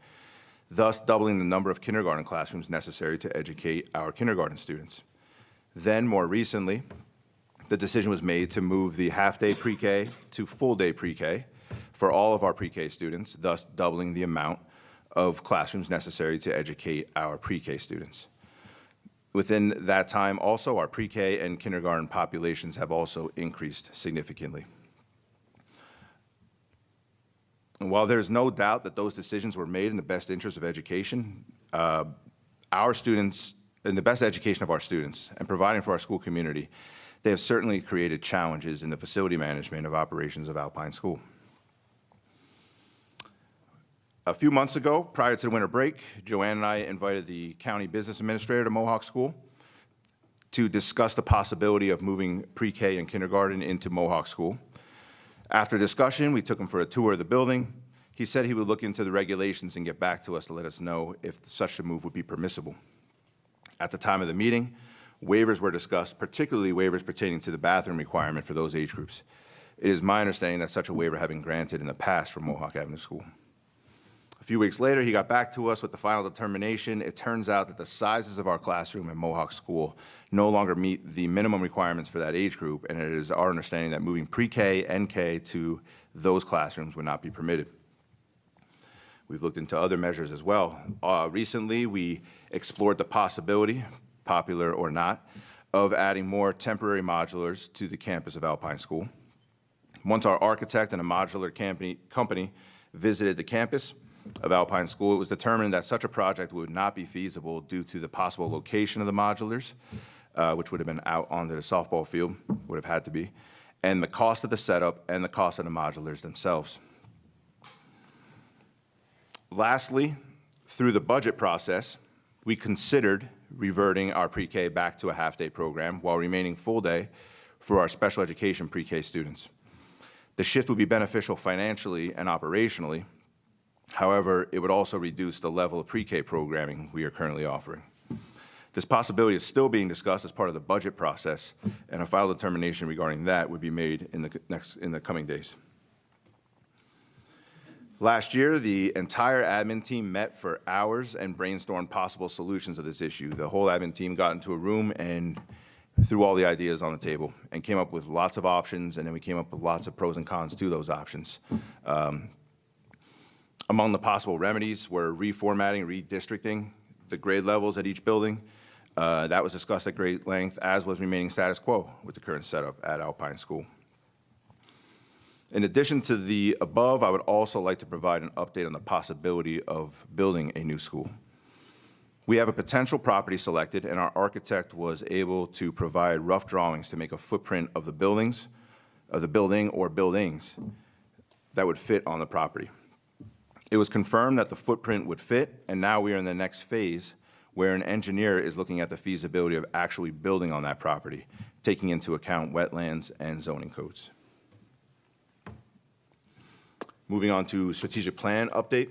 thus doubling the number of kindergarten classrooms necessary to educate our kindergarten students. Then, more recently, the decision was made to move the half-day pre-K to full-day pre-K for all of our pre-K students, thus doubling the amount of classrooms necessary to educate our pre-K students. Within that time, also, our pre-K and kindergarten populations have also increased significantly. And while there's no doubt that those decisions were made in the best interest of education, our students, in the best education of our students, and providing for our school community, they have certainly created challenges in the facility management of operations of Alpine School. A few months ago, prior to the winter break, Joanne and I invited the county business administrator to Mohawk School to discuss the possibility of moving pre-K and kindergarten into Mohawk School. After discussion, we took him for a tour of the building. He said he would look into the regulations and get back to us to let us know if such a move would be permissible. At the time of the meeting, waivers were discussed, particularly waivers pertaining to the bathroom requirement for those age groups. It is my understanding that such a waiver had been granted in the past for Mohawk Avenue School. A few weeks later, he got back to us with the final determination. It turns out that the sizes of our classroom at Mohawk School no longer meet the minimum requirements for that age group, and it is our understanding that moving pre-K and K to those classrooms would not be permitted. We've looked into other measures as well. Recently, we explored the possibility, popular or not, of adding more temporary modulars to the campus of Alpine School. Once our architect and a modular company visited the campus of Alpine School, it was determined that such a project would not be feasible due to the possible location of the modulars, which would have been out onto the softball field, would have had to be, and the cost of the setup and the cost of the modulars themselves. Lastly, through the budget process, we considered reverting our pre-K back to a half-day program while remaining full-day for our special education pre-K students. The shift would be beneficial financially and operationally. However, it would also reduce the level of pre-K programming we are currently offering. This possibility is still being discussed as part of the budget process, and a final determination regarding that would be made in the coming days. Last year, the entire admin team met for hours and brainstormed possible solutions of this issue. The whole admin team got into a room and threw all the ideas on the table and came up with lots of options, and then we came up with lots of pros and cons to those options. Among the possible remedies were reformatting, redistricting the grade levels at each building. That was discussed at great length, as was remaining status quo with the current setup at Alpine School. In addition to the above, I would also like to provide an update on the possibility of building a new school. We have a potential property selected, and our architect was able to provide rough drawings to make a footprint of the building or buildings that would fit on the property. It was confirmed that the footprint would fit, and now we are in the next phase where an engineer is looking at the feasibility of actually building on that property, taking into account wetlands and zoning codes. Moving on to strategic plan update.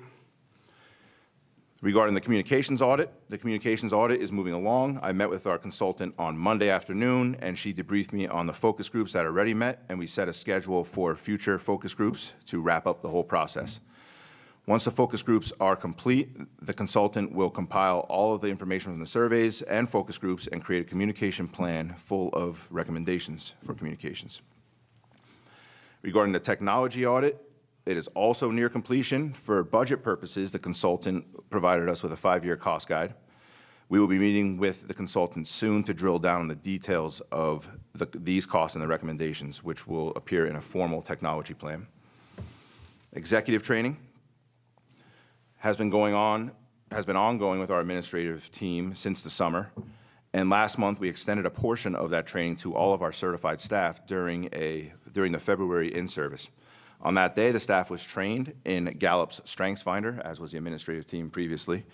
Regarding the communications audit is moving along. I met with our consultant on Monday afternoon, and she debriefed me on the focus groups that already met, and we set a schedule for future focus groups to wrap up the whole process. Once the focus groups are complete, the consultant will compile all of the information from the surveys and focus groups and create a communication plan full of recommendations for communications. Regarding the technology audit, it is also near completion. For budget purposes, the consultant provided us with a 5-year cost guide. We will be meeting with the consultant soon to drill down on the details of these costs and the recommendations, which will appear in a formal technology plan. Executive training has been ongoing with our administrative team since the summer. And last month, we extended a portion of that training to all of our certified staff during the February in-service. On that day, the staff was trained in Gallup's Strengths Finder, as was the administrative team previously,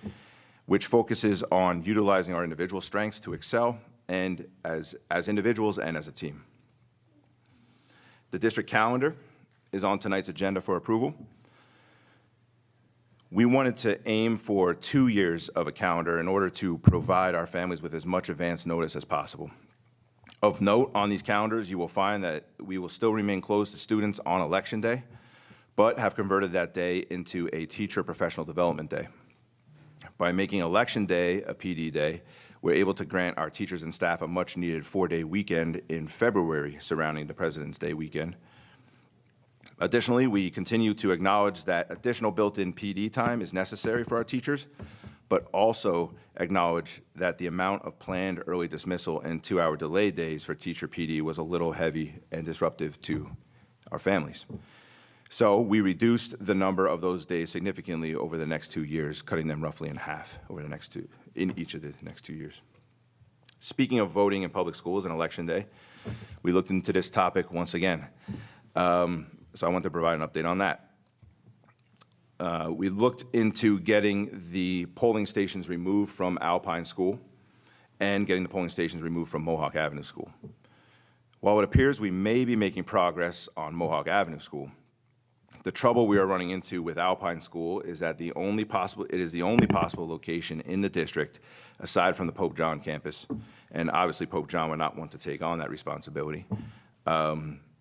which focuses on utilizing our individual strengths to excel, and as individuals and as a team. The district calendar is on tonight's agenda for approval. We wanted to aim for 2 years of a calendar in order to provide our families with as much advance notice as possible. Of note, on these calendars, you will find that we will still remain closed to students on Election Day, but have converted that day into a teacher professional development day. By making Election Day a PD day, we're able to grant our teachers and staff a much-needed 4-day weekend in February surrounding the President's Day weekend. Additionally, we continue to acknowledge that additional built-in PD time is necessary for our teachers, but also acknowledge that the amount of planned early dismissal and 2-hour delay days for teacher PD was a little heavy and disruptive to our families. So we reduced the number of those days significantly over the next 2 years, cutting them roughly in half in each of the next 2 years. Speaking of voting in public schools and Election Day, we looked into this topic once again. So I want to provide an update on that. We looked into getting the polling stations removed from Alpine School and getting the polling stations removed from Mohawk Avenue School. While it appears we may be making progress on Mohawk Avenue School, the trouble we are running into with Alpine School is that it is the only possible location in the district aside from the Pope John campus, and obviously Pope John would not want to take on that responsibility.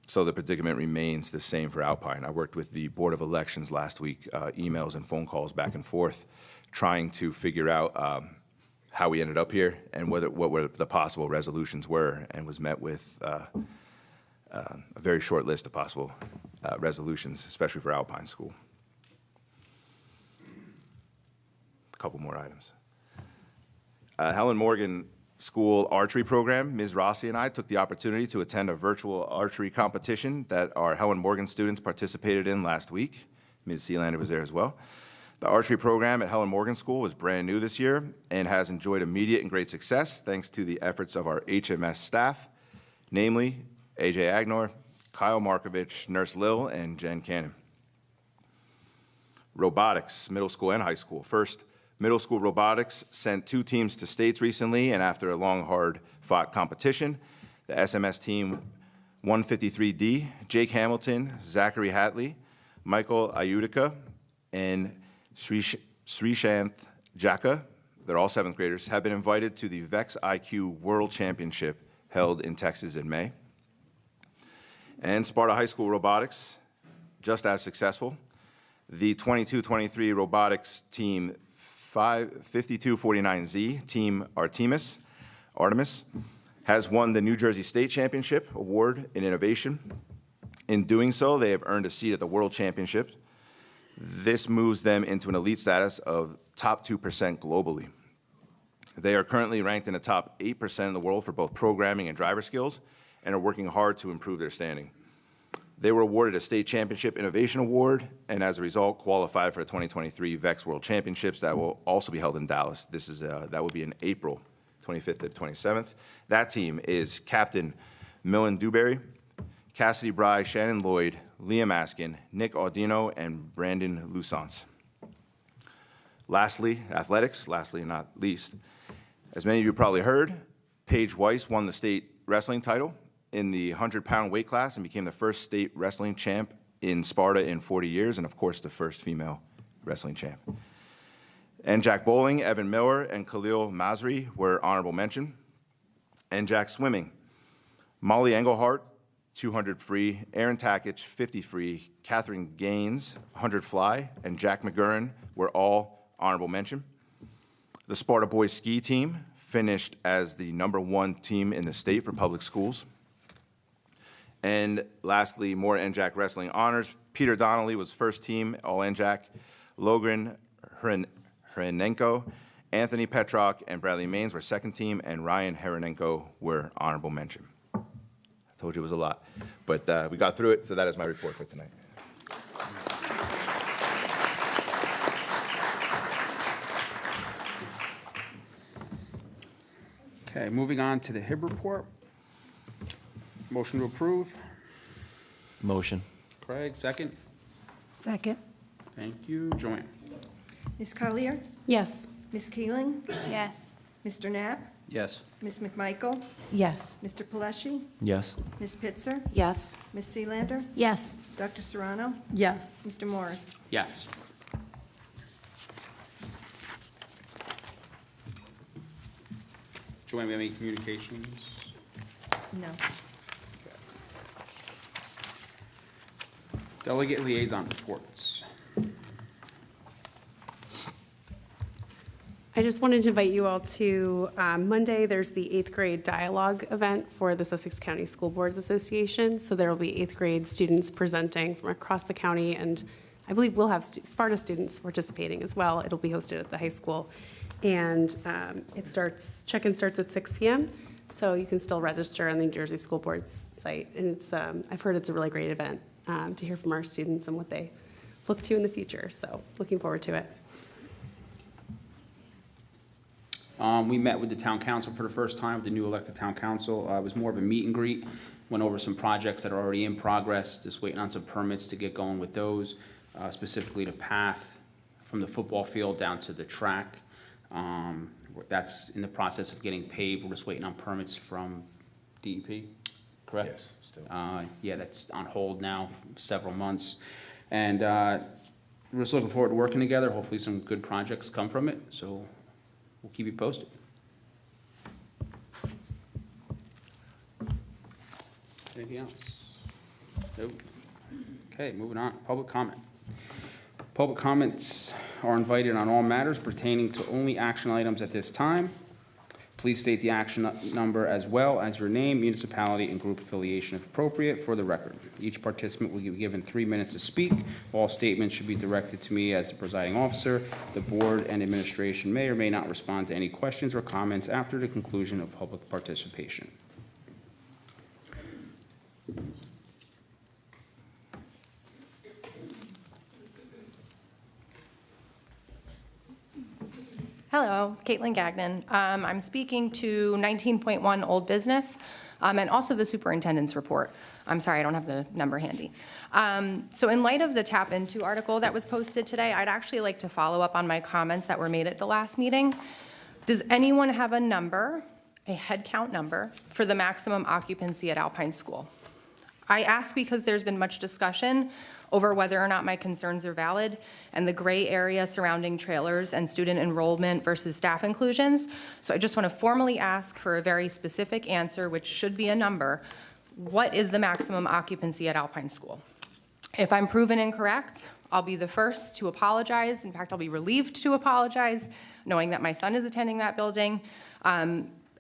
So the predicament remains the same for Alpine. I worked with the Board of Elections last week, emails and phone calls back and forth, trying to figure out how we ended up here and what were the possible resolutions were, and was met with a very short list of possible resolutions, especially for Alpine School. A couple more items. Helen Morgan School archery program, Ms. Rossi and I took the opportunity to attend a virtual archery competition that our Helen Morgan students participated in last week. Ms. Sealander was there as well. The archery program at Helen Morgan School was brand new this year and has enjoyed immediate and great success thanks to the efforts of our HMS staff, namely AJ Agnor, Kyle Markovich, Nurse Lil, and Jen Cannon. Robotics, middle school and high school. First, middle school robotics sent 2 teams to states recently, and after a long, hard-fought competition, the SMS team 153D, Jake Hamilton, Zachary Hatley, Michael Ayutica, and Srishanth Jaka, they're all 7th graders, have been invited to the VEX IQ World Championship held in Texas in May. And Sparta High School Robotics, just as successful. The 22-23 robotics team 5249Z, Team Artemis, has won the New Jersey State Championship Award in Innovation. In doing so, they have earned a seat at the World Championships. This moves them into an elite status of top 2% globally. They are currently ranked in the top 8% in the world for both programming and driver skills, and are working hard to improve their standing. They were awarded a State Championship Innovation Award, and as a result, qualified for the 2023 VEX World Championships that will also be held in Dallas. That will be in April 25th to 27th. That team is Captain Millen Dewberry, Cassidy Bry, Shannon Lloyd, Liam Askin, Nick Audino, and Brandon Lusance. Lastly, athletics, lastly and not least, as many of you probably heard, Paige Weiss won the state wrestling title in the 100-pound weight class and became the first state wrestling champ in Sparta in 40 years, and of course, the first female wrestling champ. And Jack Bowling, Evan Miller, and Khalil Masri were honorable mention. And Jack Swimming, Molly Engelhart, 200 free, Aaron Takich, 50 free, Catherine Gaines, 100 fly, and Jack McGurran were all honorable mention. The Sparta boys ski team finished as the #1 team in the state for public schools. And lastly, more NJAC wrestling honors. Peter Donnelly was first team All NJAC. Logan Herenenko, Anthony Petrock, and Bradley Maines were second team, and Ryan Herenenko were honorable mention. I told you it was a lot, but we got through it, so that is my report for tonight. Okay, moving on to the HIB report. Motion to approve. Motion. Craig, second. Second. Thank you. Joanne? Ms. Collier? Yes. Ms. Keeling? Yes. Mr. Knapp? Yes. Ms. McMichael? Yes. Mr. Paleshi? Yes. Ms. Pitzer? Yes. Ms. Seelander? Yes. Dr. Serrano? Yes. Mr. Morris? Yes. Joanne, we have any communications? No. Delegate liaison reports. I just wanted to invite you all to, Monday, there's the 8th grade dialogue event for the Sussex County School Boards Association. So there will be 8th grade students presenting from across the county, and I believe we'll have Sparta students participating as well. It'll be hosted at the high school. And check-in starts at 6 p.m., so you can still register on the New Jersey School Board's site. And it's, I've heard it's a really great event to hear from our students and what they look to in the future. So looking forward to it. We met with the town council for the first time, with the new elected town council. It was more of a meet and greet. Went over some projects that are already in progress, just waiting on some permits to get going with those, specifically the path from the football field down to the track. That's in the process of getting paved. We're just waiting on permits from DEP, correct? Yes, still. Yeah, that's on hold now for several months. And we're just looking forward to working together. Hopefully some good projects come from it, so we'll keep you posted. Anything else? Nope. Okay, moving on. Public comment. Public comments are invited on all matters pertaining to only action items at this time. Please state the action number as well as your name, municipality, and group affiliation if appropriate for the record. Each participant will be given 3 minutes to speak. All statements should be directed to me as the presiding officer. The board and administration may or may not respond to any questions or comments after the conclusion of public participation. Hello, Caitlin Gagnon. I'm speaking to 19.1 Old Business and also the superintendent's report. I'm sorry, I don't have the number handy. So in light of the Tap Into article that was posted today, I'd actually like to follow up on my comments that were made at the last meeting. Does anyone have a number, a head count number, for the maximum occupancy at Alpine School? I ask because there's been much discussion over whether or not my concerns are valid and the gray area surrounding trailers and student enrollment versus staff inclusions. So I just want to formally ask for a very specific answer, which should be a number. What is the maximum occupancy at Alpine School? If I'm proven incorrect, I'll be the first to apologize. In fact, I'll be relieved to apologize, knowing that my son is attending that building,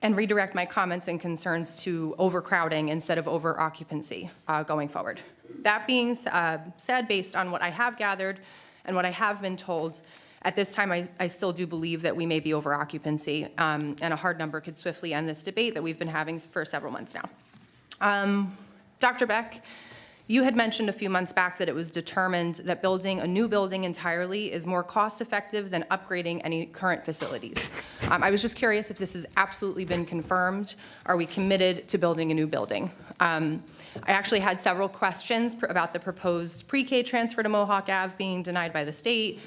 and redirect my comments and concerns to overcrowding instead of over-occupancy going forward. That being said, based on what I have gathered and what I have been told, at this time, I still do believe that we may be over-occupancy, and a hard number could swiftly end this debate that we've been having for several months now. Dr. Beck, you had mentioned a few months back that it was determined that building a new building entirely is more cost-effective than upgrading any current facilities. I was just curious if this has absolutely been confirmed. Are we committed to building a new building? I actually had several questions about the proposed pre-K transfer to Mohawk Ave being denied by the state,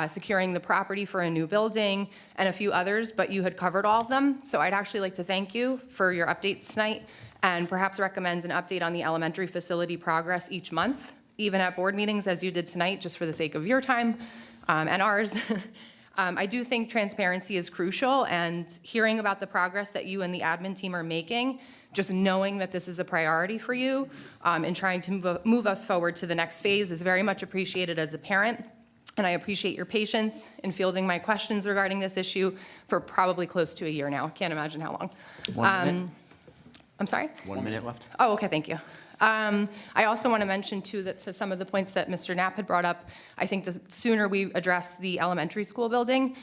securing the property for a new building, and a few others, but you had covered all of them. So I'd actually like to thank you for your updates tonight, and perhaps recommend an update on the elementary facility progress each month, even at board meetings, as you did tonight, just for the sake of your time and ours. I do think transparency is crucial, and hearing about the progress that you and the admin team are making, just knowing that this is a priority for you and trying to move us forward to the next phase is very much appreciated as a parent. And I appreciate your patience in fielding my questions regarding this issue for probably close to a year now. Can't imagine how long. 1 minute. I'm sorry? 1 minute left. Oh, okay, thank you. I also want to mention, too, that to some of the points that Mr. Knapp had brought up, I think the sooner we address the elementary school building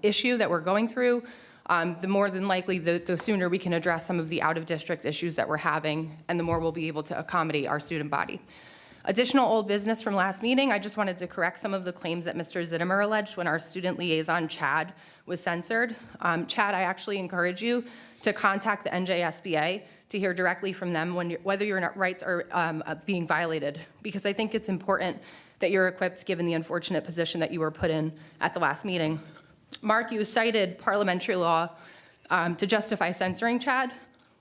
issue that we're going through, the more than likely the sooner we can address some of the out-of-district issues that we're having, and the more we'll be able to accommodate our student body. Additional old business from last meeting, I just wanted to correct some of the claims that Mr. Zittimer alleged when our student liaison, Chad, was censored. Chad, I actually encourage you to contact the NJSBA to hear directly from them whether your rights are being violated, because I think it's important that you're equipped given the unfortunate position that you were put in at the last meeting. Mark, you cited parliamentary law to justify censoring Chad,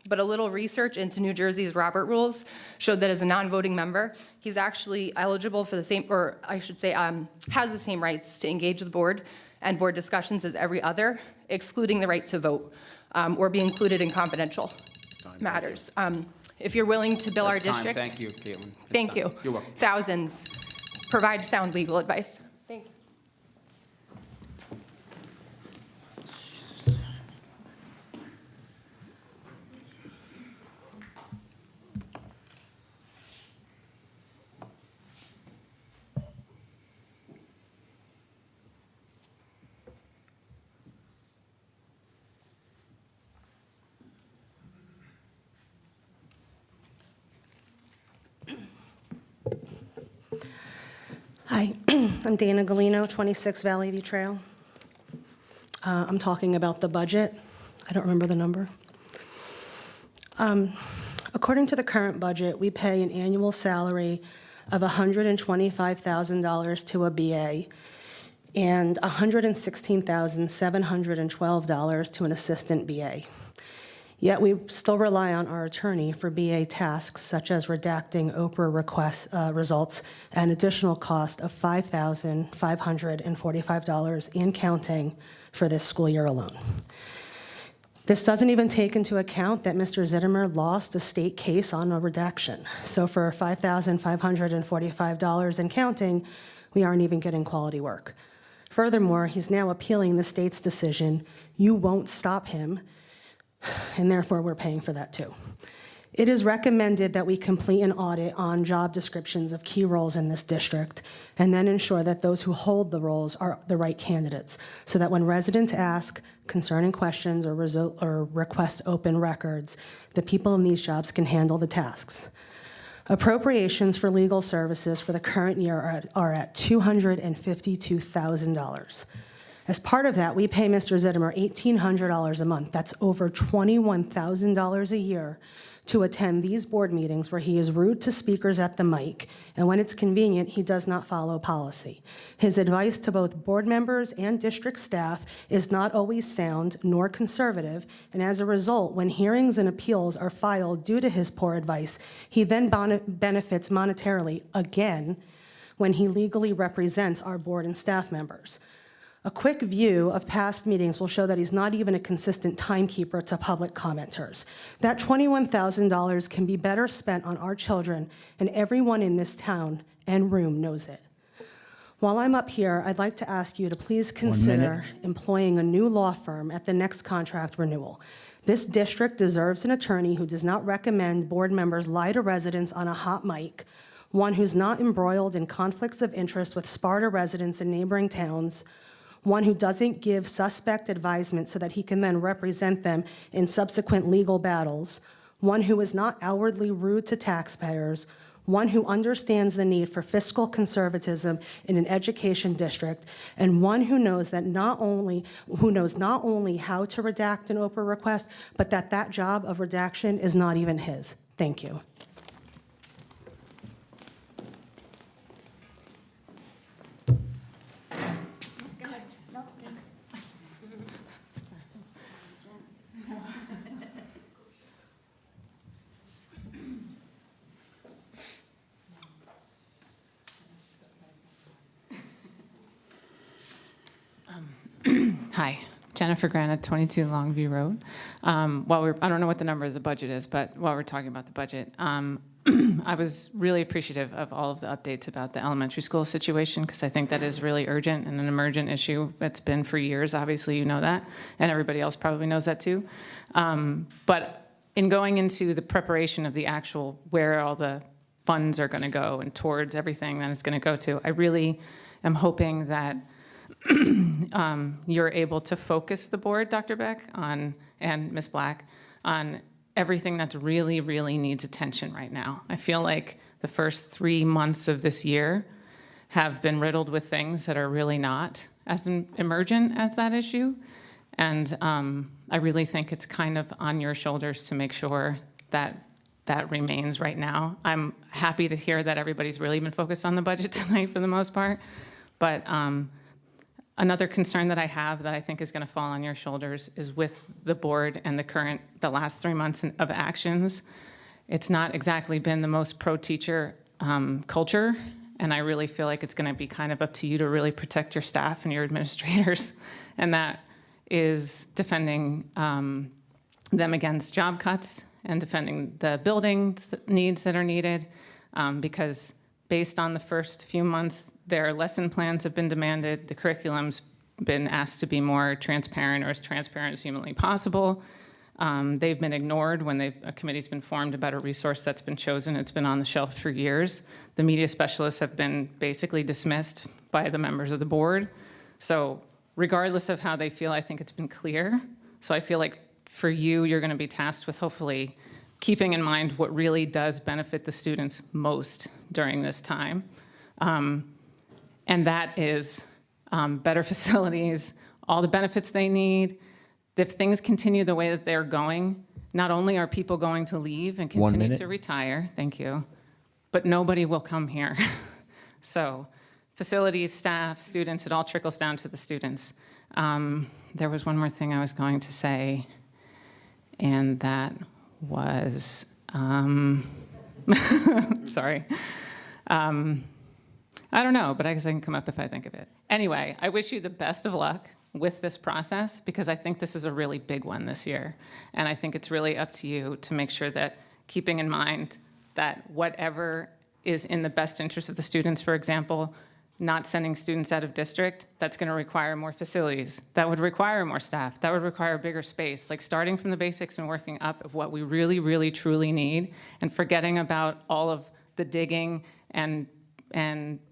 but a little research into New Jersey's Robert Rules showed that as a non-voting member, he's actually eligible for the same, or I should say, has the same rights to engage the board and board discussions as every other, excluding the right to vote or be included in confidential matters. If you're willing to bill our district. Thank you, Caitlin. Thank you. You're welcome. Thousands. Provide sound legal advice. Thanks. Hi, I'm Dana Galino, 26 Valley View Trail. I'm talking about the budget. I don't remember the number. According to the current budget, we pay an annual salary of $125,000 to a BA and $116,712 to an assistant BA. Yet we still rely on our attorney for BA tasks such as redacting Oprah request results and additional cost of $5,545 and counting for this school year alone. This doesn't even take into account that Mr. Zittimer lost a state case on a redaction. So for $5,545 and counting, we aren't even getting quality work. Furthermore, he's now appealing the state's decision. You won't stop him, and therefore we're paying for that too. It is recommended that we complete an audit on job descriptions of key roles in this district and then ensure that those who hold the roles are the right candidates, so that when residents ask concerning questions or request open records, the people in these jobs can handle the tasks. Appropriations for legal services for the current year are at $252,000. As part of that, we pay Mr. Zittimer $1,800 a month. That's over $21,000 a year to attend these board meetings where he is rude to speakers at the mic, and when it's convenient, he does not follow policy. His advice to both board members and district staff is not always sound nor conservative, and as a result, when hearings and appeals are filed due to his poor advice, he then benefits monetarily again when he legally represents our board and staff members. A quick view of past meetings will show that he's not even a consistent timekeeper to public commenters. That $21,000 can be better spent on our children, and everyone in this town and room knows it. While I'm up here, I'd like to ask you to please consider employing a new law firm at the next contract renewal. This district deserves an attorney who does not recommend board members lie to residents on a hot mic, one who's not embroiled in conflicts of interest with Sparta residents in neighboring towns, one who doesn't give suspect advisement so that he can then represent them in subsequent legal battles, one who is not outwardly rude to taxpayers, one who understands the need for fiscal conservatism in an education district, and one who knows not only how to redact an Oprah request, but that job of redaction is not even his. Thank you. Hi, Jennifer Granite, 22 Longview Road. I don't know what the number of the budget is, but while we're talking about the budget, I was really appreciative of all of the updates about the elementary school situation, because I think that is really urgent and an emergent issue. It's been for years, obviously you know that, and everybody else probably knows that too. But in going into the preparation of the actual where all the funds are going to go and towards everything that it's going to go to, I really am hoping that you're able to focus the board, Dr. Beck, and Ms. Black, on everything that really, really needs attention right now. I feel like the first 3 months of this year have been riddled with things that are really not as emergent as that issue. And I really think it's kind of on your shoulders to make sure that that remains right now. I'm happy to hear that everybody's really been focused on the budget tonight for the most part. But another concern that I have that I think is going to fall on your shoulders is with the board and the last 3 months of actions. It's not exactly been the most pro-teacher culture, and I really feel like it's going to be kind of up to you to really protect your staff and your administrators, and that is defending them against job cuts and defending the building needs that are needed, because based on the first few months, their lesson plans have been demanded, the curriculum's been asked to be more transparent or as transparent as humanly possible. They've been ignored when a committee's been formed about a resource that's been chosen. It's been on the shelf for years. The media specialists have been basically dismissed by the members of the board. So regardless of how they feel, I think it's been clear. So I feel like for you, you're going to be tasked with hopefully keeping in mind what really does benefit the students most during this time. And that is better facilities, all the benefits they need. If things continue the way that they're going, not only are people going to leave and continue to retire, thank you, but nobody will come here. So facilities, staff, students, it all trickles down to the students. There was one more thing I was going to say, and that was, sorry. I don't know, but I guess I can come up if I think of it. Anyway, I wish you the best of luck with this process, because I think this is a really big one this year. And I think it's really up to you to make sure that, keeping in mind that whatever is in the best interest of the students, for example, not sending students out of district, that's going to require more facilities. That would require more staff. That would require a bigger space. Like starting from the basics and working up of what we really, really, truly need, and forgetting about all of the digging and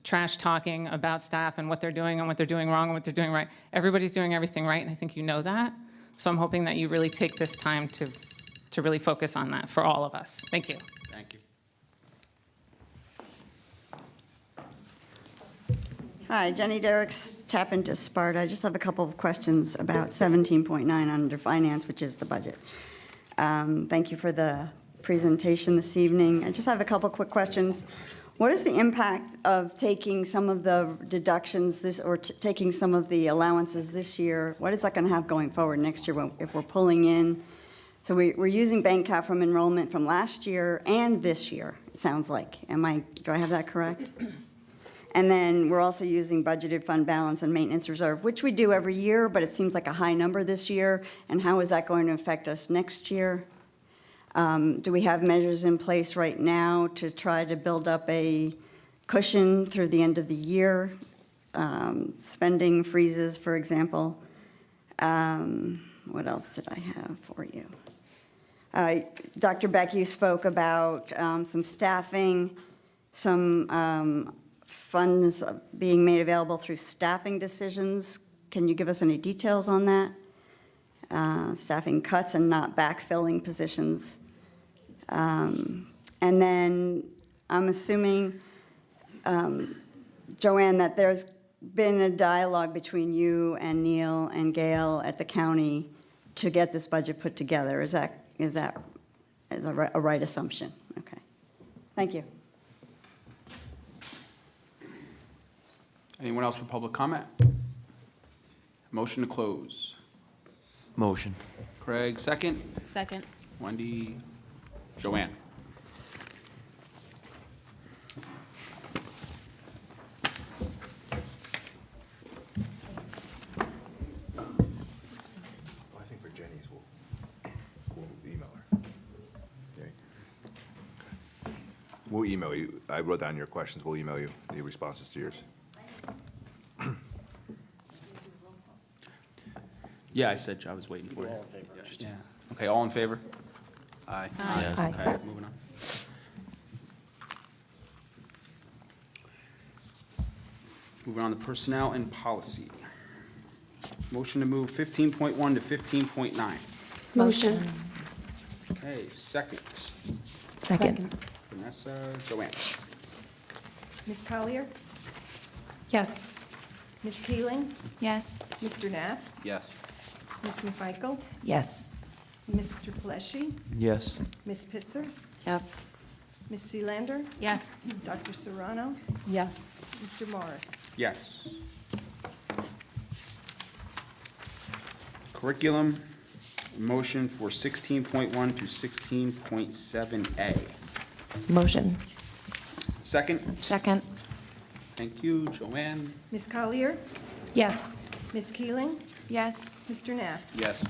trash talking about staff and what they're doing and what they're doing wrong and what they're doing right. Everybody's doing everything right, and I think you know that. So I'm hoping that you really take this time to really focus on that for all of us. Thank you. Thank you. Hi, Jenny Derricks, tap into Sparta. I just have a couple of questions about 17.9 under finance, which is the budget. Thank you for the presentation this evening. I just have a couple quick questions. What is the impact of taking some of the deductions or taking some of the allowances this year? What is that going to have going forward next year if we're pulling in? So we're using bank cap from enrollment from last year and this year, it sounds like. Do I have that correct? And then we're also using budgeted fund balance and maintenance reserve, which we do every year, but it seems like a high number this year. And how is that going to affect us next year? Do we have measures in place right now to try to build up a cushion through the end of the year? Spending freezes, for example. What else did I have for you? Dr. Beck, you spoke about some staffing, some funds being made available through staffing decisions. Can you give us any details on that? Staffing cuts and not backfilling positions. And then I'm assuming, Joanne, that there's been a dialogue between you and Neil and Gail at the county to get this budget put together. Is that a right assumption? Okay. Thank you. Anyone else for public comment? Motion to close. Motion. Craig, second. Second. Wendy, Joanne. Well, I think for Jenny's, we'll email her. Okay. We'll email you. I wrote down your questions. We'll email you the responses to yours. Yeah, I said I was waiting for you. Yeah. Okay, all in favor? Aye. Yes. Aye. Okay, moving on. Moving on to personnel and policy. Motion to move 15.1 to 15.9. Motion. Okay, second. Second. Vanessa, Joanne. Ms. Collier? Yes. Ms. Keeling? Yes. Mr. Knapp? Yes. Ms. McMichael? Yes. Mr. Pleshy? Yes. Ms. Pitzer? Yes. Ms. Seelander? Yes. Dr. Serrano? Yes. Mr. Morris? Yes. Curriculum, motion for 16.1 through 16.7A. Motion. Second, Second. thank you, Joanne. Ms. Collier? Yes. Ms. Keeling? Yes. Mr. Knapp? Yes.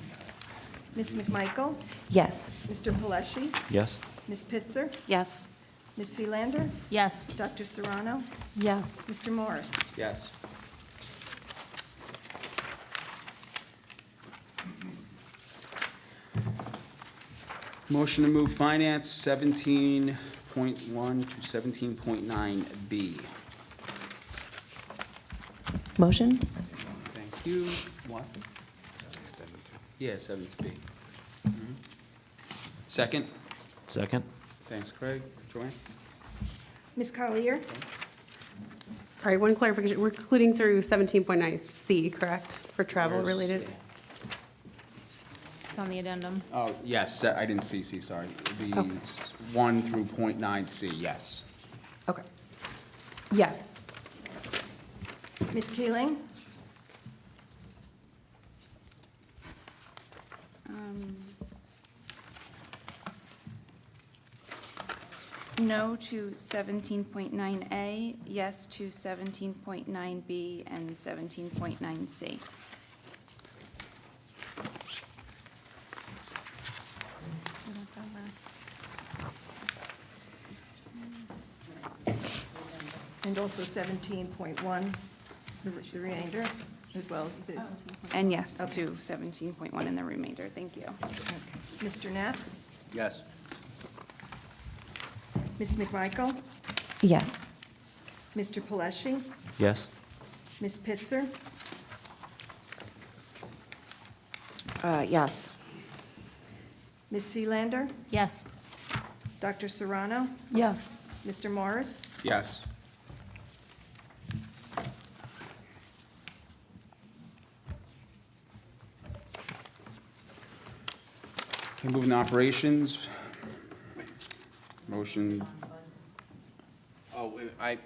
Ms. McMichael? Yes. Mr. Pleshy? Yes. Ms. Pitzer? Yes. Ms. Seelander? Yes. Dr. Serrano? Yes. Mr. Morris? Yes. Motion to move finance 17.1 to 17.9B. Motion. Thank you. What? Yeah, 7B. Second, Second. thanks, Craig. Joanne? Ms. Collier? Sorry, one clarification. We're including through 17.9C, correct, for travel Where's- related? It's on the addendum. Oh, yes, I didn't see C, sorry. It'd be Okay. 1 through .9C, yes. Okay. Yes. Ms. Keeling? No to 17.9A, yes to 17.9B and 17.9C. And also 17.1, the remainder, as well as the, And yes to 17.1 in the remainder. Thank you. Mr. Knapp? Yes. Ms. McMichael? Yes. Mr. Pleshy? Yes. Ms. Pitzer? Yes. Ms. Seelander? Yes. Dr. Serrano? Yes. Mr. Morris? Yes. Okay, moving to operations. Motion, Oh, I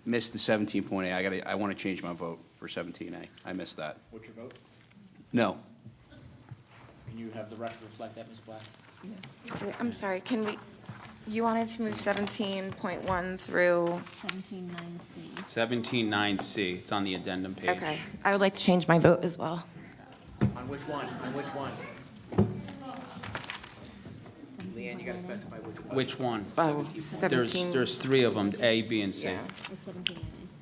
missed the 17.A. I want to change my vote for 17A. I missed that. What's your vote? No. Can you have the record reflect that, Ms. Black? I'm sorry, you wanted to move 17.1 through, 17.9C, it's on the addendum page. okay. I would like to change my vote as well. On which one? On which one? Leanne, you gotta specify which one. Which one? Oh, 17. There's three of them, A, B, and C. Yeah.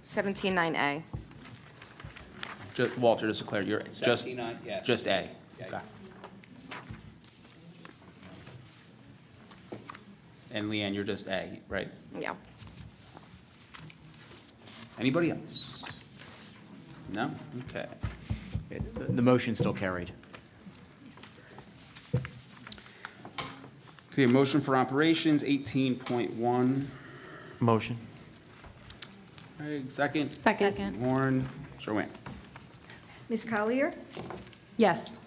17.9A. Walter, just to clear, you're just, 17.9, yeah. just A. Yeah. Okay. And Leanne, you're just A, right? Yeah. Anybody else? No? Okay. The motion still carried. Okay, motion for operations, 18.1. Motion. Craig, second. Second. Warren, Mr. Wayne. Ms. Collier? Yes.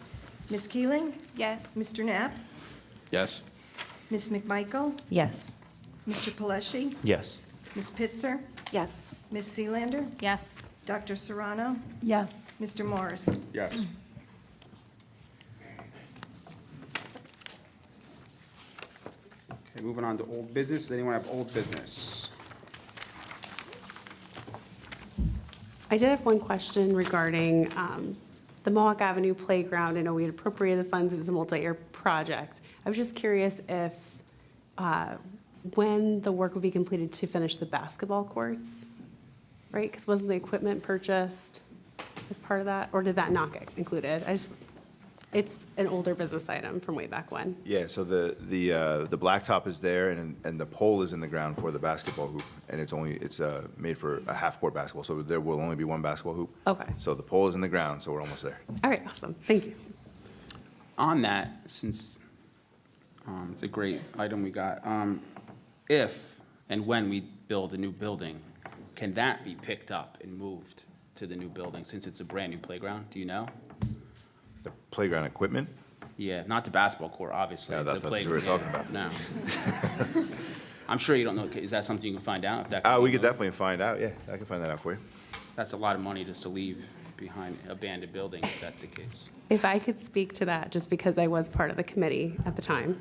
Ms. Keeling? Yes. Mr. Knapp? Yes? Ms. McMichael? Yes. Mr. Pelesi? Yes. Ms. Pitzer? Yes. Ms. Seelander? Yes. Dr. Serrano? Yes. Mr. Morris? Yes. Okay, moving on to old business. Does anyone have old business? I did have one question regarding the Mohawk Avenue Playground. I know we had appropriated the funds, it was a multi-year project. I was just curious if, when the work would be completed to finish the basketball courts, right? Because wasn't the equipment purchased as part of that, or did that not get included? It's an older business item from way back when. Yeah, so the blacktop is there, and the pole is in the ground for the basketball hoop, and it's made for a half-court basketball, so there will only be one basketball hoop. Okay. So the pole is in the ground, so we're almost there. All right, awesome, thank you. On that, since it's a great item we got, if and when we build a new building, can that be picked up and moved to the new building, since it's a brand-new playground? Do you know? The playground equipment? Yeah, not the basketball court, obviously. Yeah, that's the what we were playground, talking yeah, about. No. I'm sure you don't know. Is that something you can find out? If that We be could moved? definitely find out, yeah, I can find that out for you. That's a lot of money just to leave behind abandoned building, if that's the case. If I could speak to that, just because I was part of the committee at the time.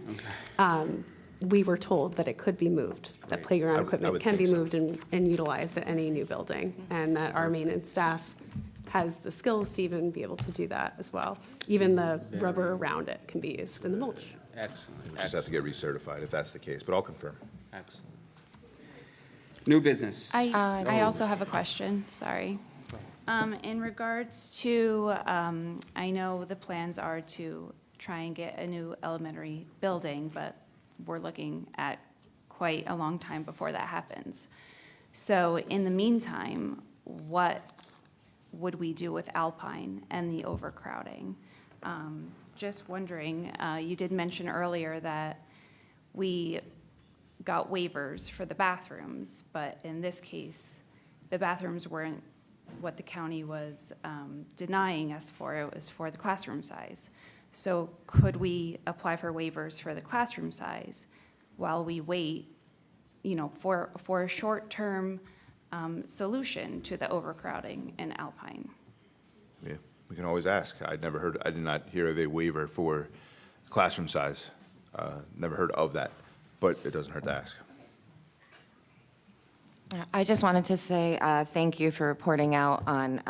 We were told that it could be moved, that Great. playground I equipment would can be think so. moved and utilized at any new building, and that our maintenance staff has the skills to even be able to do that as well. Even the rubber around it can be used in the mulch. Excellent. We just have to get recertified if that's the case, but I'll confirm. Excellent. New business. I also have a question, sorry. In regards to, I know the plans are to try and get a new elementary building, but we're looking at quite a long time before that happens. So in the meantime, what would we do with Alpine and the overcrowding? Just wondering, you did mention earlier that we got waivers for the bathrooms, but in this case, the bathrooms weren't what the county was denying us for. It was for the classroom size. So could we apply for waivers for the classroom size while we wait, for a short-term solution to the overcrowding in Alpine? Yeah, we can always ask. I did not hear of a waiver for classroom size. Never heard of that, but it doesn't hurt to ask. I just wanted to say thank you for reporting out on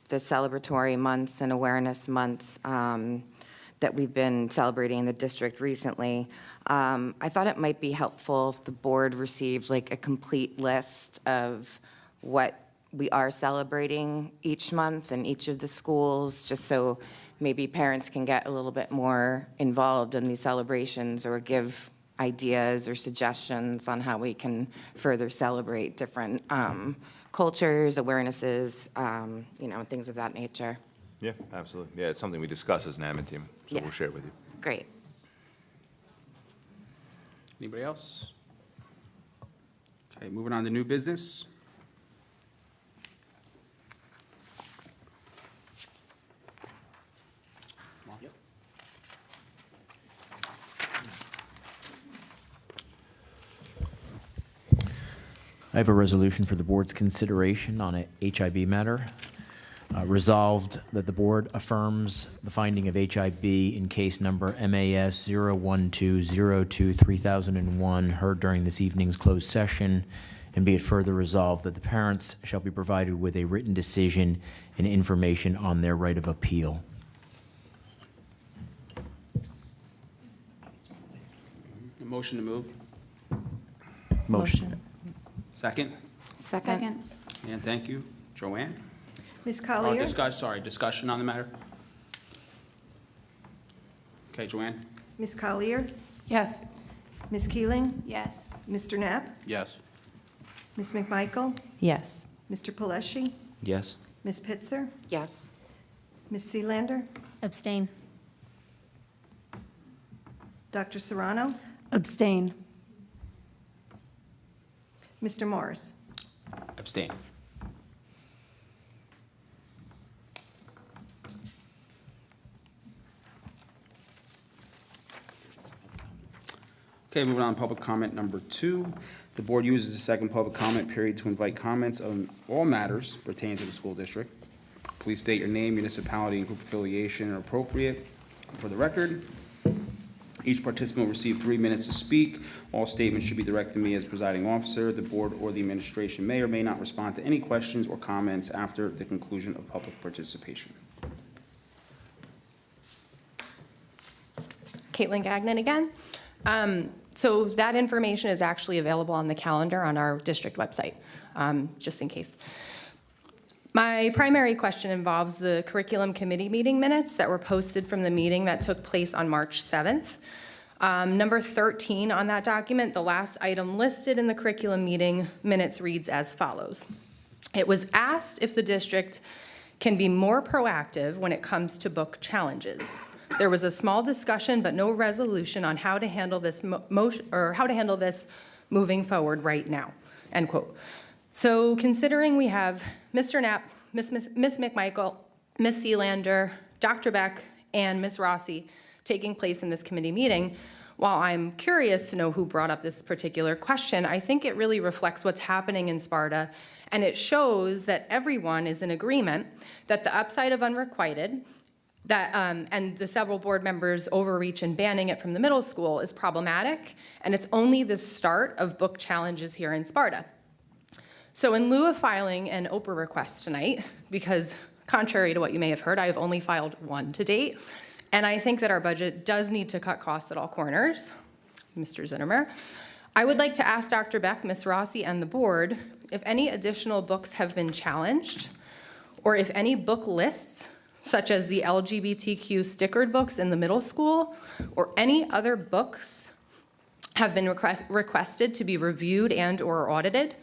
the celebratory months and awareness months that we've been celebrating in the district recently. I thought it might be helpful if the board received like a complete list of what we are celebrating each month in each of the schools, just so maybe parents can get a little bit more involved in these celebrations or give ideas or suggestions on how we can further celebrate different cultures, awarenesses, things of that nature. Yeah, absolutely. Yeah, it's something we discuss as an admin team, so Yeah. we'll share it with you. Great. Anybody else? Okay, moving on to new business. I have a resolution for the board's consideration on a HIB matter. Resolved that the board affirms the finding of HIB in case number MAS 01202-3001 heard during this evening's closed session, and be it further resolved that the parents shall be provided with a written decision and information on their right of appeal. A motion to move? Motion. Second? Second. And thank you. Joanne? Ms. Oh, Collier? discussion on the matter? Okay, Joanne? Ms. Collier? Yes. Ms. Keeling? Yes. Mr. Knapp? Yes. Ms. McMichael? Yes. Mr. Pelesci? Yes. Ms. Pitzer? Yes. Ms. Seelander? Abstain. Dr. Serrano? Abstain. Mr. Morris? Abstain. Okay, moving on, public comment number 2. The board uses the second public comment period to invite comments on all matters pertaining to the school district. Please state your name, municipality, and group affiliation are appropriate for the record. Each participant will receive 3 minutes to speak. All statements should be directed to me as presiding officer. The board or the administration may or may not respond to any questions or comments after the conclusion of public participation. Caitlin Gagnon again. So that information is actually available on the calendar on our district website, just in case. My primary question involves the curriculum committee meeting minutes that were posted from the meeting that took place on March 7th. Number 13 on that document, the last item listed in the curriculum meeting minutes reads as follows. It was asked if the district can be more proactive when it comes to book challenges. There was a small discussion, but no resolution on how to handle this moving forward right now, end quote. So considering we have Mr. Knapp, Ms. McMichael, Ms. Seelander, Dr. Beck, and Ms. Rossi taking place in this committee meeting, while I'm curious to know who brought up this particular question, I think it really reflects what's happening in Sparta, and it shows that everyone is in agreement that the upside of unrequited, and the several board members' overreach in banning it from the middle school is problematic, and it's only the start of book challenges here in Sparta. So in lieu of filing an Oprah request tonight, because contrary to what you may have heard, I have only filed one to date, and I think that our budget does need to cut costs at all corners, Mr. Zinnermer, I would like to ask Dr. Beck, Ms. Rossi, and the board if any additional books have been challenged, or if any book lists such as the LGBTQ stickered books in the middle school, or any other books have been requested to be reviewed and or audited.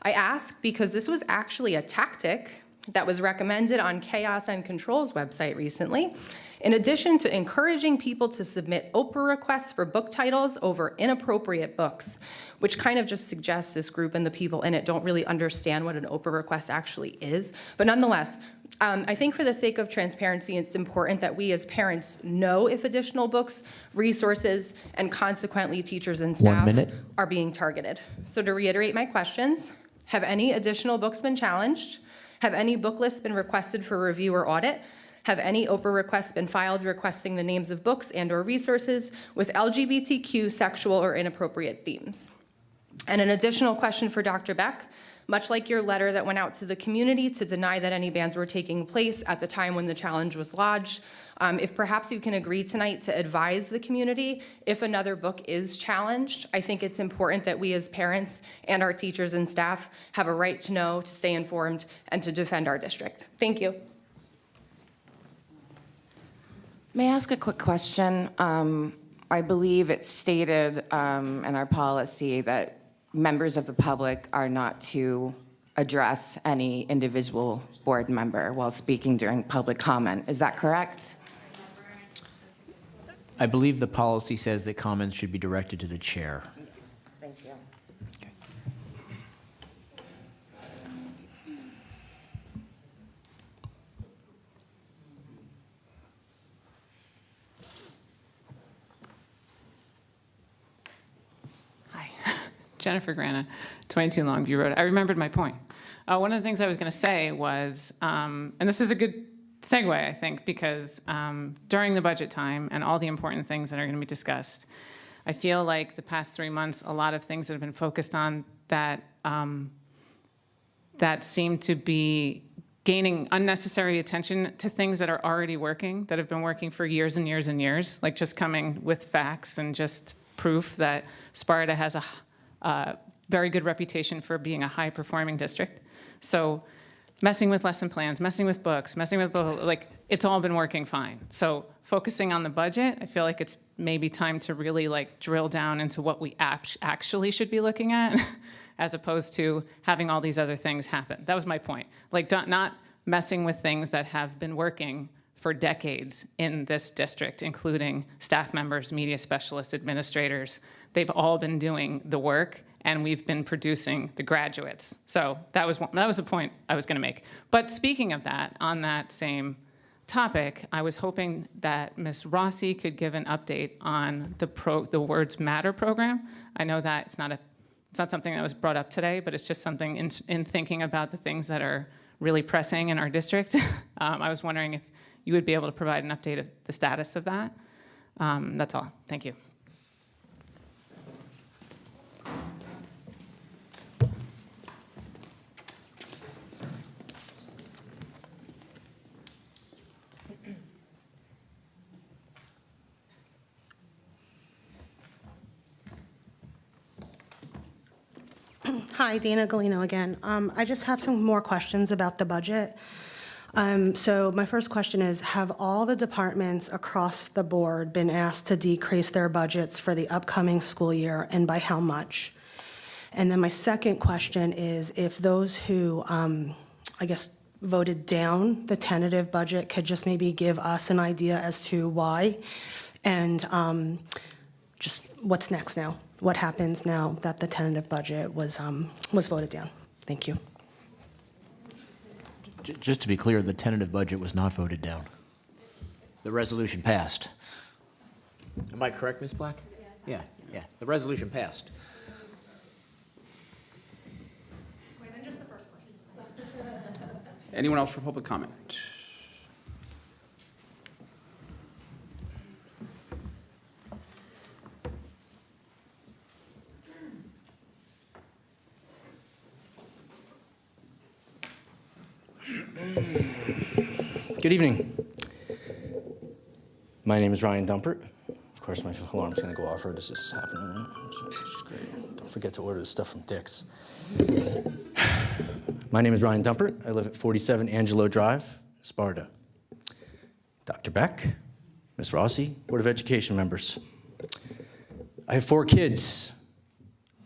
I ask because this was actually a tactic that was recommended on Chaos and Control's website recently. In addition to encouraging people to submit Oprah requests for book titles over inappropriate books, which kind of just suggests this group and the people in it don't really understand what an Oprah request actually is. But nonetheless, I think for the sake of transparency, it's important that we as parents know if additional books, resources, and consequently teachers and staff are being targeted. So to reiterate my questions, have any additional books been challenged? Have any book lists been requested for review or audit? Have any Oprah requests been filed requesting the names of books and or resources with LGBTQ, sexual, or inappropriate themes? And an additional question for Dr. Beck. Much like your letter that went out to the community to deny that any bans were taking place at the time when the challenge was lodged, if perhaps you can agree tonight to advise the community if another book is challenged, I think it's important that we as parents and our teachers and staff have a right to know, to stay informed, and to defend our district. Thank you. May I ask a quick question? I believe it's stated in our policy that members of the public are not to address any individual board member while speaking during public comment. Is that correct? I believe the policy says that comments should be directed to the chair. Thank you. Jennifer Grana, 22 Longview Road. I remembered my point. One of the things I was going to say was, and this is a good segue, I think, because during the budget time and all the important things that are going to be discussed, I feel like the past 3 months, a lot of things that have been focused on that that seem to be gaining unnecessary attention to things that are already working, that have been working for years and years and years, like just coming with facts and just proof that Sparta has a very good reputation for being a high-performing district. So messing with lesson plans, messing with books, messing with, like, it's all been working fine. So focusing on the budget, I feel like it's maybe time to really like drill down into what we actually should be looking at as opposed to having all these other things happen. That was my point. Like not messing with things that have been working for decades in this district, including staff members, media specialists, administrators. They've all been doing the work, and we've been producing the graduates. So that was the point I was going to make. But speaking of that, on that same topic, I was hoping that Ms. Rossi could give an update on the Words Matter program. I know that it's not something that was brought up today, but it's just something in thinking about the things that are really pressing in our district. I was wondering if you would be able to provide an update of the status of that. That's all. Thank you. Hi, Dana Galino again. I just have some more questions about the budget. So my first question is, have all the departments across the board been asked to decrease their budgets for the upcoming school year, and by how much? And then my second question is, if those who, I guess, voted down the tentative budget could just maybe give us an idea as to why, and just what's next now? What happens now that the tentative budget was voted down? Thank you. Just to be clear, the tentative budget was not voted down. The resolution passed. Am I correct, Ms. Black? Yes. Yeah. The resolution passed. Anyone else for public comment? Good evening. My name is Ryan Dumpert. Of course, my alarm's going to go off right as this is happening. Right? Which is great. Don't forget to order the stuff from Dick's. My name is Ryan Dumpert. I live at 47 Angelo Drive, Sparta. Dr. Beck, Ms. Rossi, Board of Education members. I have 4 kids,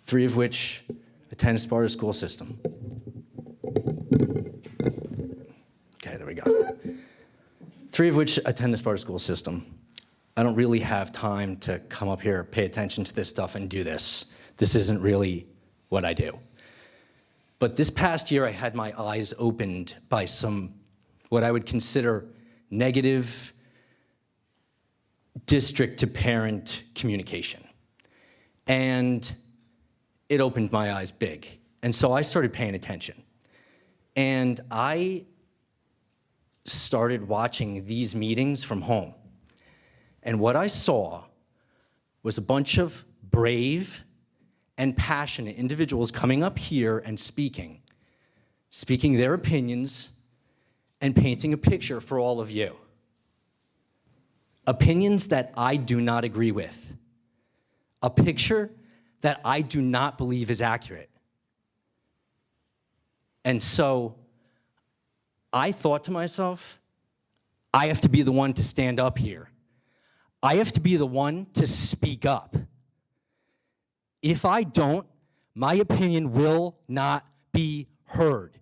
3 of which attend Sparta school system. Okay, there we go. 3 of which attend the Sparta school system. I don't really have time to come up here, pay attention to this stuff, and do this. This isn't really what I do. But this past year, I had my eyes opened by some, what I would consider negative district-to-parent communication. And it opened my eyes big. And so I started paying attention. And I started watching these meetings from home. And what I saw was a bunch of brave and passionate individuals coming up here and speaking their opinions and painting a picture for all of you. Opinions that I do not agree with. A picture that I do not believe is accurate. And so I thought to myself, I have to be the one to stand up here. I have to be the one to speak up. If I don't, my opinion will not be heard.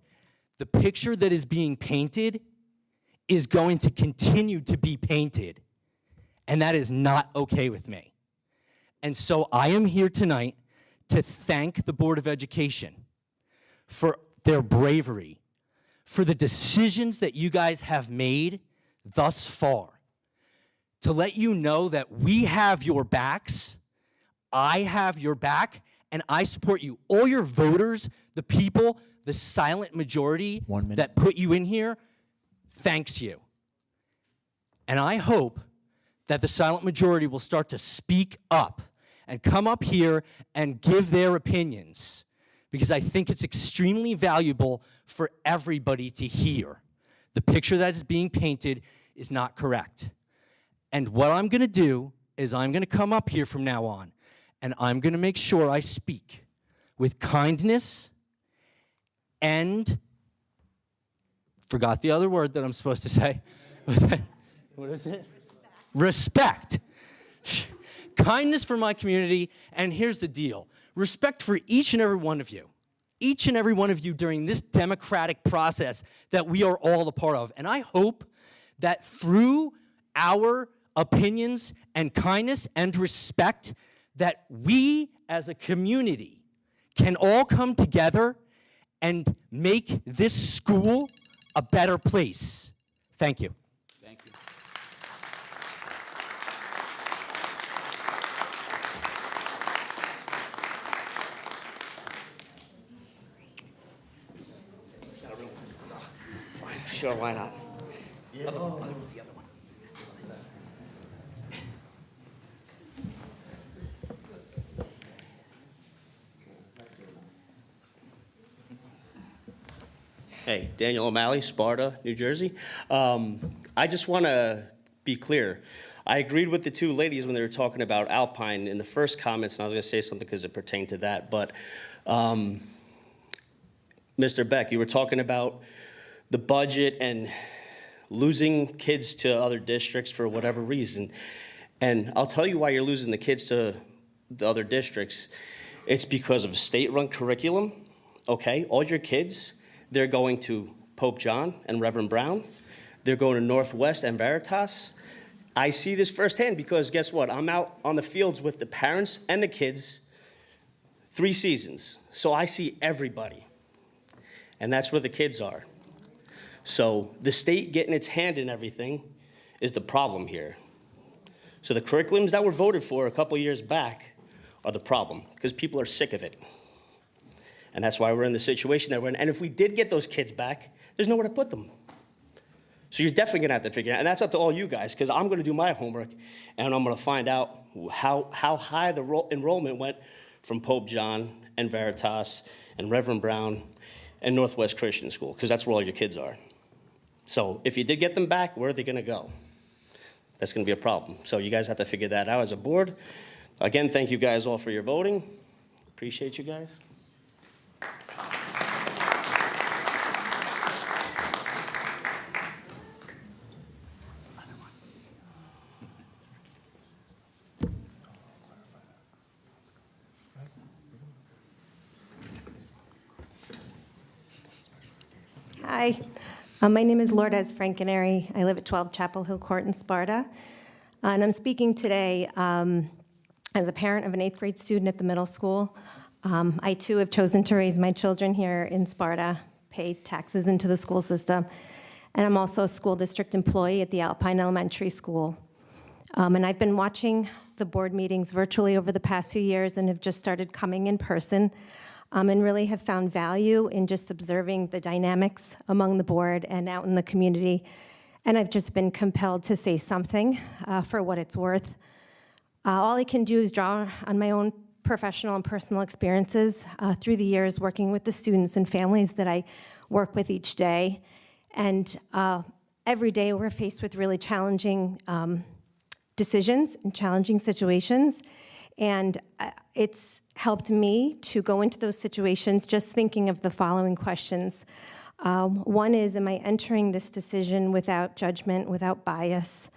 The picture that is being painted is going to continue to be painted, and that is not okay with me. And so I am here tonight to thank the Board of Education for their bravery, for the decisions that you guys have made thus far, to let you know that we have your backs, I have your back, and I support you. All your voters, the people, the silent majority that put you in here, thanks you. And I hope that the silent majority will start to speak up and come up here and give their opinions, because I think it's extremely valuable for everybody to hear. The picture that is being painted is not correct. And what I'm going to do is I'm going to come up here from now on, and I'm going to make sure I speak with kindness and, forgot the other word that I'm supposed to say. What is it? Respect. Kindness for my community, and here's the deal. Respect for each and every one of you. Each and every one of you during this democratic process that we are all a part of. And I hope that through our opinions and kindness and respect, that we as a community can all come together and make this school a better place. Thank you. Thank you. Sure, why not? The other one. Hey, Daniel O'Malley, Sparta, New Jersey. I just want to be clear. I agreed with the two ladies when they were talking about Alpine in the first comments, and I was going to say something because it pertained to that. But Mr. Beck, you were talking about the budget and losing kids to other districts for whatever reason. And I'll tell you why you're losing the kids to the other districts. It's because of a state-run curriculum, okay? All your kids, they're going to Pope John and Reverend Brown. They're going to Northwest and Veritas. I see this firsthand because guess what? I'm out on the fields with the parents and the kids 3 seasons. So I see everybody. And that's where the kids are. So the state getting its hand in everything is the problem here. So the curriculums that were voted for a couple years back are the problem because people are sick of it. And that's why we're in the situation that we're in. And if we did get those kids back, there's nowhere to put them. So you're definitely going to have to figure it out. And that's up to all you guys because I'm going to do my homework and I'm going to find out how high the enrollment went from Pope John and Veritas and Reverend Brown and Northwest Christian School because that's where all your kids are. So if you did get them back, where are they going to go? That's going to be a problem. So you guys have to figure that out as a board. Again, thank you guys all for your voting. Appreciate you guys. Hi, my name is Lourdes Frankenary. I live at 12 Chapel Hill Court in Sparta. And I'm speaking today as a parent of an 8th grade student at the middle school. I too have chosen to raise my children here in Sparta, pay taxes into the school system. And I'm also a school district employee at the Alpine Elementary School. And I've been watching the board meetings virtually over the past few years and have just started coming in person. And really have found value in just observing the dynamics among the board and out in the community. And I've just been compelled to say something for what it's worth. All I can do is draw on my own professional and personal experiences through the years working with the students and families that I work with each day. And every day we're faced with really challenging decisions and challenging situations. And it's helped me to go into those situations just thinking of the following questions. One is, am I entering this decision without judgment, without bias?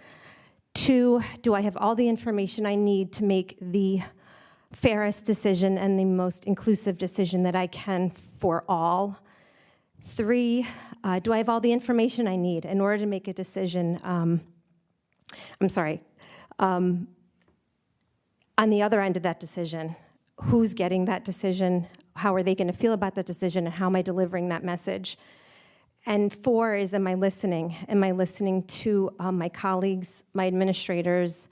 2, do I have all the information I need to make the fairest decision and the most inclusive decision that I can for all? 3, do I have all the information I need in order to make a decision? On the other end of that decision, who's getting that decision? How are they going to feel about that decision? And how am I delivering that message? And 4 is, am I listening? Am I listening to my colleagues, my administrators,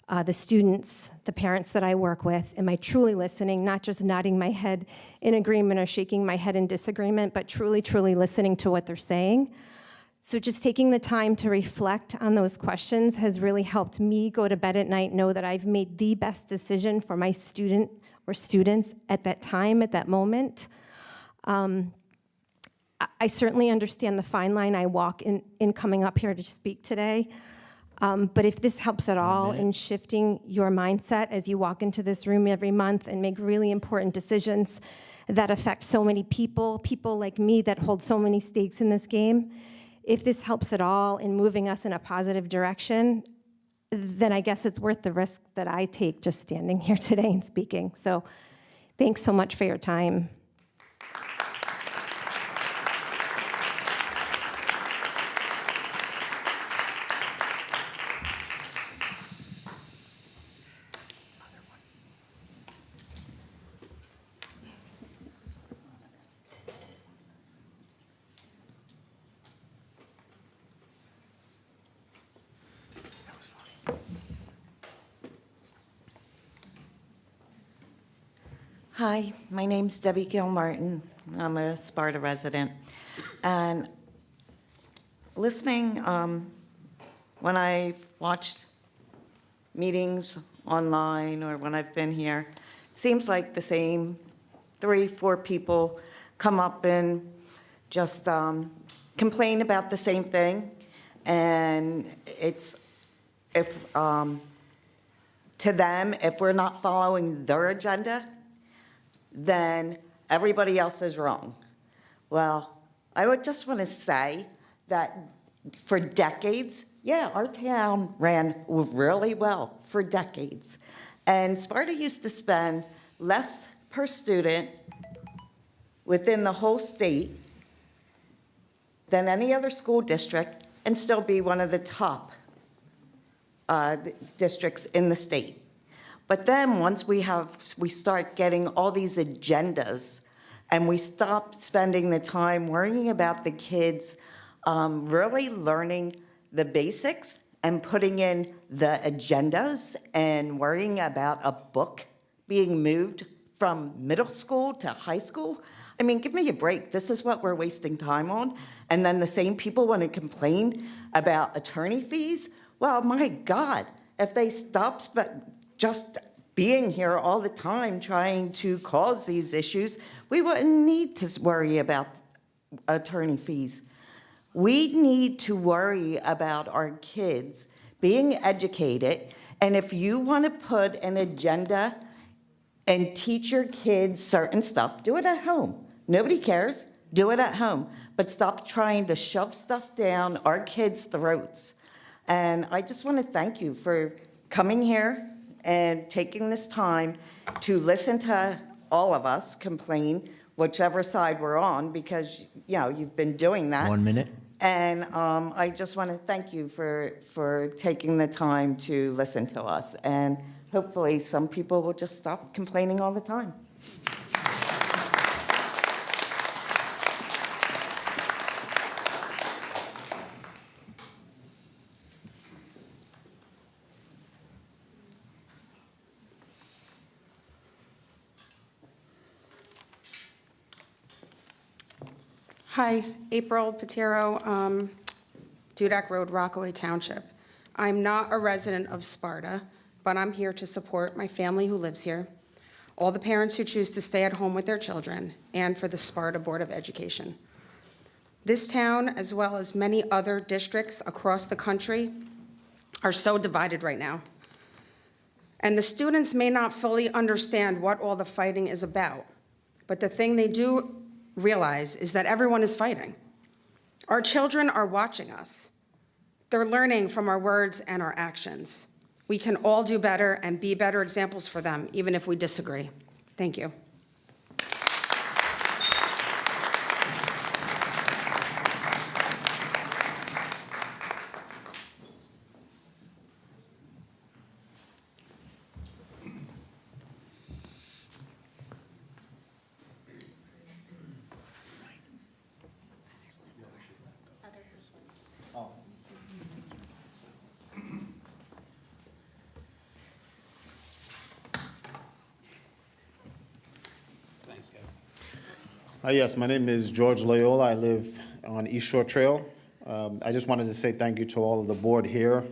the students, the parents that I work with? Am I truly listening, not just nodding my head in agreement or shaking my head in disagreement, but truly, truly listening to what they're saying? So just taking the time to reflect on those questions has really helped me go to bed at night, know that I've made the best decision for my student or students at that time, at that moment. I certainly understand the fine line I walk in coming up here to speak today. But if this helps at all in shifting your mindset as you walk into this room every month and make really important decisions that affect so many people, people like me that hold so many stakes in this game, if this helps at all in moving us in a positive direction, then I guess it's worth the risk that I take just standing here today and speaking. So thanks so much for your time. Hi, my name's Debbie Gilmartin. I'm a Sparta resident. And listening, when I've watched meetings online or when I've been here, it seems like the same 3-4 people come up and just complain about the same thing. And it's, if to them, if we're not following their agenda, then everybody else is wrong. Well, I would just want to say that for decades, yeah, our town ran really well for decades. And Sparta used to spend less per student within the whole state than any other school district and still be one of the top districts in the state. But then once we start getting all these agendas and we stop spending the time worrying about the kids really learning the basics and putting in the agendas and worrying about a book being moved from middle school to high school. I mean, give me a break. This is what we're wasting time on. And then the same people want to complain about attorney fees. Well, my God, if they stop just being here all the time trying to cause these issues, we wouldn't need to worry about attorney fees. We need to worry about our kids being educated, and if you want to put an agenda and teach your kids certain stuff, do it at home. Nobody cares. Do it at home. But stop trying to shove stuff down our kids' throats. And I just want to thank you for coming here and taking this time to listen to all of us complain, whichever side we're on, because, you know, you've been doing that. 1 minute. And I just want to thank you for taking the time to listen to us. And hopefully some people will just stop complaining all the time. Hi, April Patero, Dudak Road, Rockaway Township. I'm not a resident of Sparta, but I'm here to support my family who lives here, all the parents who choose to stay at home with their children, and for the Sparta Board of Education. This town, as well as many other districts across the country, are so divided right now. And the students may not fully understand what all the fighting is about, but the thing they do realize is that everyone is fighting. Our children are watching us. They're learning from our words and our actions. We can all do better and be better examples for them, even if we disagree. Thank you. Yes, my name is George Loyola. I live on East Shore Trail. I just wanted to say thank you to all of the board here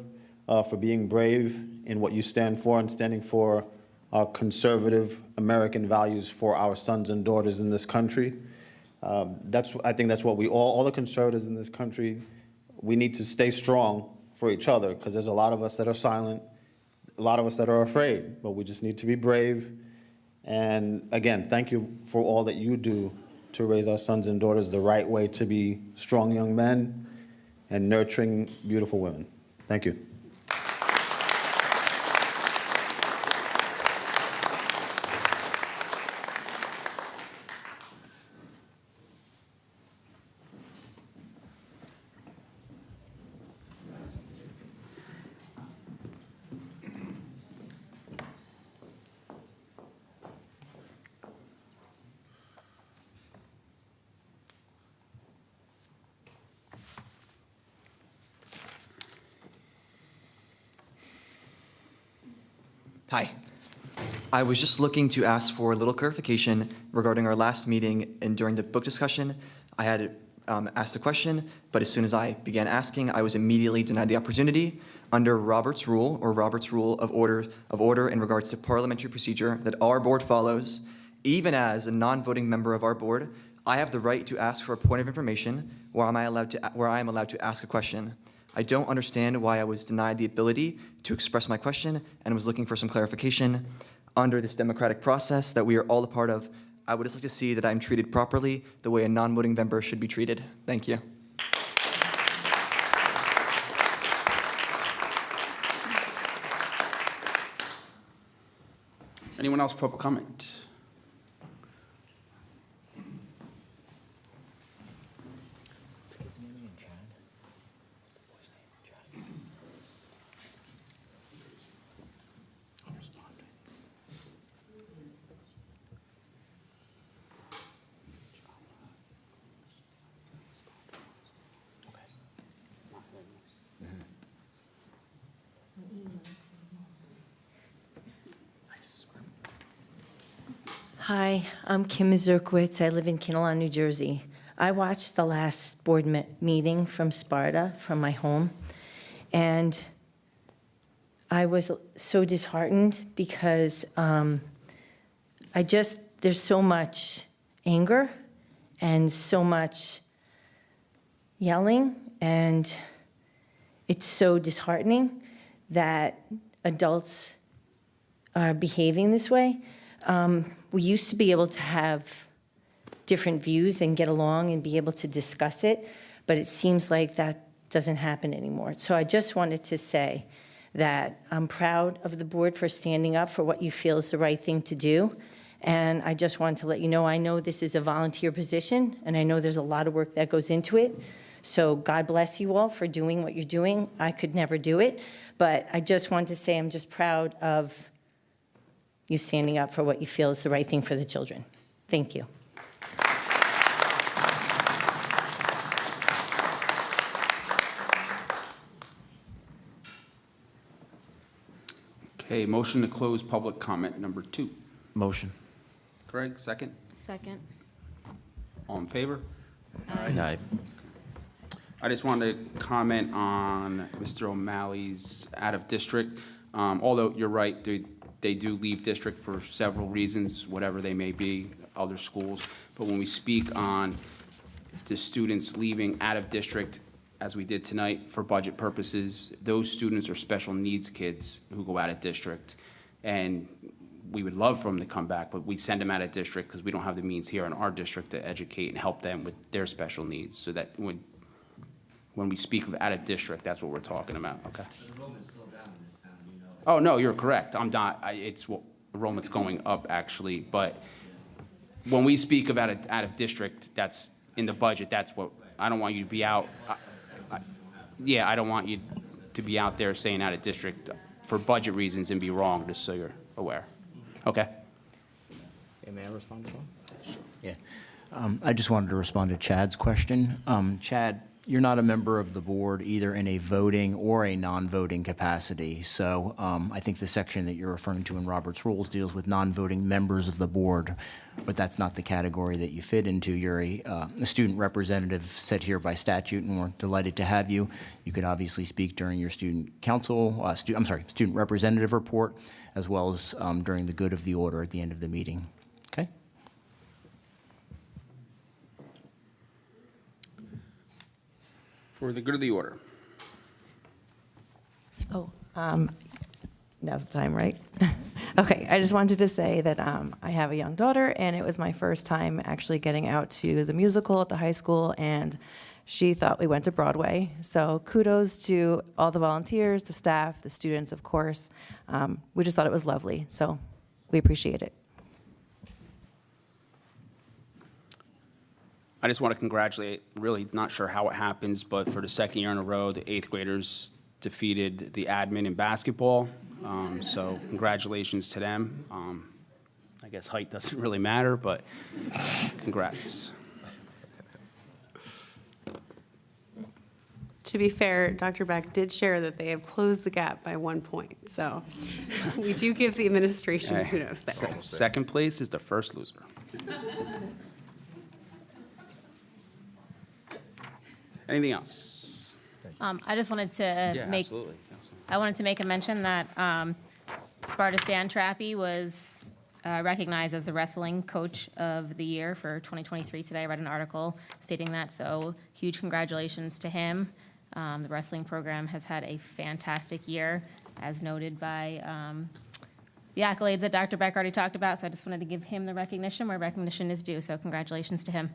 for being brave in what you stand for and standing for our conservative American values for our sons and daughters in this country. I think that's what all the conservatives in this country, we need to stay strong for each other, because there's a lot of us that are silent, a lot of us that are afraid, but we just need to be brave. And again, thank you for all that you do to raise our sons and daughters the right way, to be strong young men and nurturing beautiful women. Thank you. Hi. I was just looking to ask for a little clarification regarding our last meeting, and during the book discussion, I had asked a question, but as soon as I began asking, I was immediately denied the opportunity. Under Robert's Rule, or Robert's Rule of Order in regards to parliamentary procedure that our board follows, even as a non-voting member of our board, I have the right to ask for a point of information where I am allowed to ask a question. I don't understand why I was denied the ability to express my question and was looking for some clarification. Under this democratic process that we are all a part of, I would just like to see that I'm treated properly the way a non-voting member should be treated. Thank you. Anyone else for public comment? Hi, I'm Kim Zerkowitz. I live in Kinnelon, New Jersey. I watched the last board meeting from Sparta from my home, and I was so disheartened because there's so much anger and so much yelling, and it's so disheartening that adults are behaving this way. We used to be able to have different views and get along and be able to discuss it, but it seems like that doesn't happen anymore. So I just wanted to say that I'm proud of the board for standing up for what you feel is the right thing to do. And I just wanted to let you know, I know this is a volunteer position, and I know there's a lot of work that goes into it. So God bless you all for doing what you're doing. I could never do it, but I just wanted to say I'm just proud of you standing up for what you feel is the right thing for the children. Thank you. Okay, motion to close public comment number 2. Motion. Craig, second. Second. All in favor? Aye. I just wanted to comment on Mr. O'Malley's out of district. Although you're right, they do leave district for several reasons, whatever they may be, other schools. But when we speak on the students leaving out of district, as we did tonight for budget purposes, those students are special needs kids who go out of district. And we would love for them to come back, but we send them out of district because we don't have the means here in our district to educate and help them with their special needs. So that when we speak of out of district, that's what we're talking about, okay? Oh, no, you're correct. I'm not, enrollment's going up, actually, but when we speak of out of district, that's in the budget, that's what, I don't want you to be out, I don't want you to be out there saying out of district for budget reasons and be wrong, just so you're aware. Okay? May I respond as well? Sure. Yeah. I just wanted to respond to Chad's question. Chad, you're not a member of the board either in a voting or a non-voting capacity. So I think the section that you're referring to in Robert's Rules deals with non-voting members of the board, but that's not the category that you fit into. You're a student representative set here by statute, and we're delighted to have you. You could obviously speak during your student council, student representative report, as well as during the good of the order at the end of the meeting. Okay? For the good of the order. Oh, now's the time, right? Okay, I just wanted to say that I have a young daughter, and it was my first time actually getting out to the musical at the high school, and she thought we went to Broadway. So kudos to all the volunteers, the staff, the students, of course. We just thought it was lovely, so we appreciate it. I just want to congratulate, really not sure how it happens, but for the second year in a row, the 8th graders defeated the admin in basketball. So congratulations to them. I guess height doesn't really matter, but congrats. To be fair, Dr. Beck did share that they have closed the gap by 1 point. So we do give the administration kudos there. Second place is the first loser. Anything else? I just wanted to make. Absolutely. I wanted to make a mention that Sparta's Dan Trappy was recognized as the wrestling coach of the year for 2023 today. I read an article stating that, so huge congratulations to him. The wrestling program has had a fantastic year, as noted by the accolades that Dr. Beck already talked about, so I just wanted to give him the recognition where recognition is due, so congratulations to him.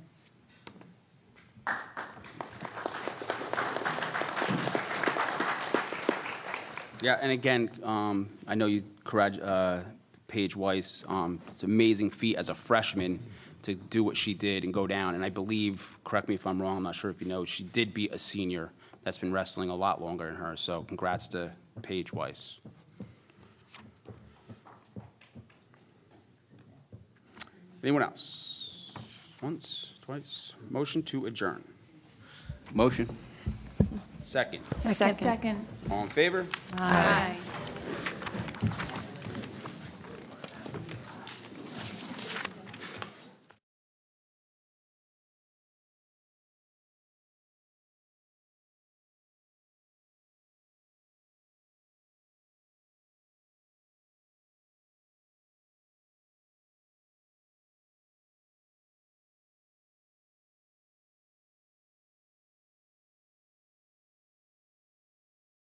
Yeah, and again, I know you, Paige Weiss, it's an amazing feat as a freshman to do what she did and go down. And I believe, correct me if I'm wrong, I'm not sure if you know, she did beat a senior that's been wrestling a lot longer than her. So congrats to Paige Weiss. Anyone else? Once, twice. Motion to adjourn. Motion. Second. Second. All in favor? Aye.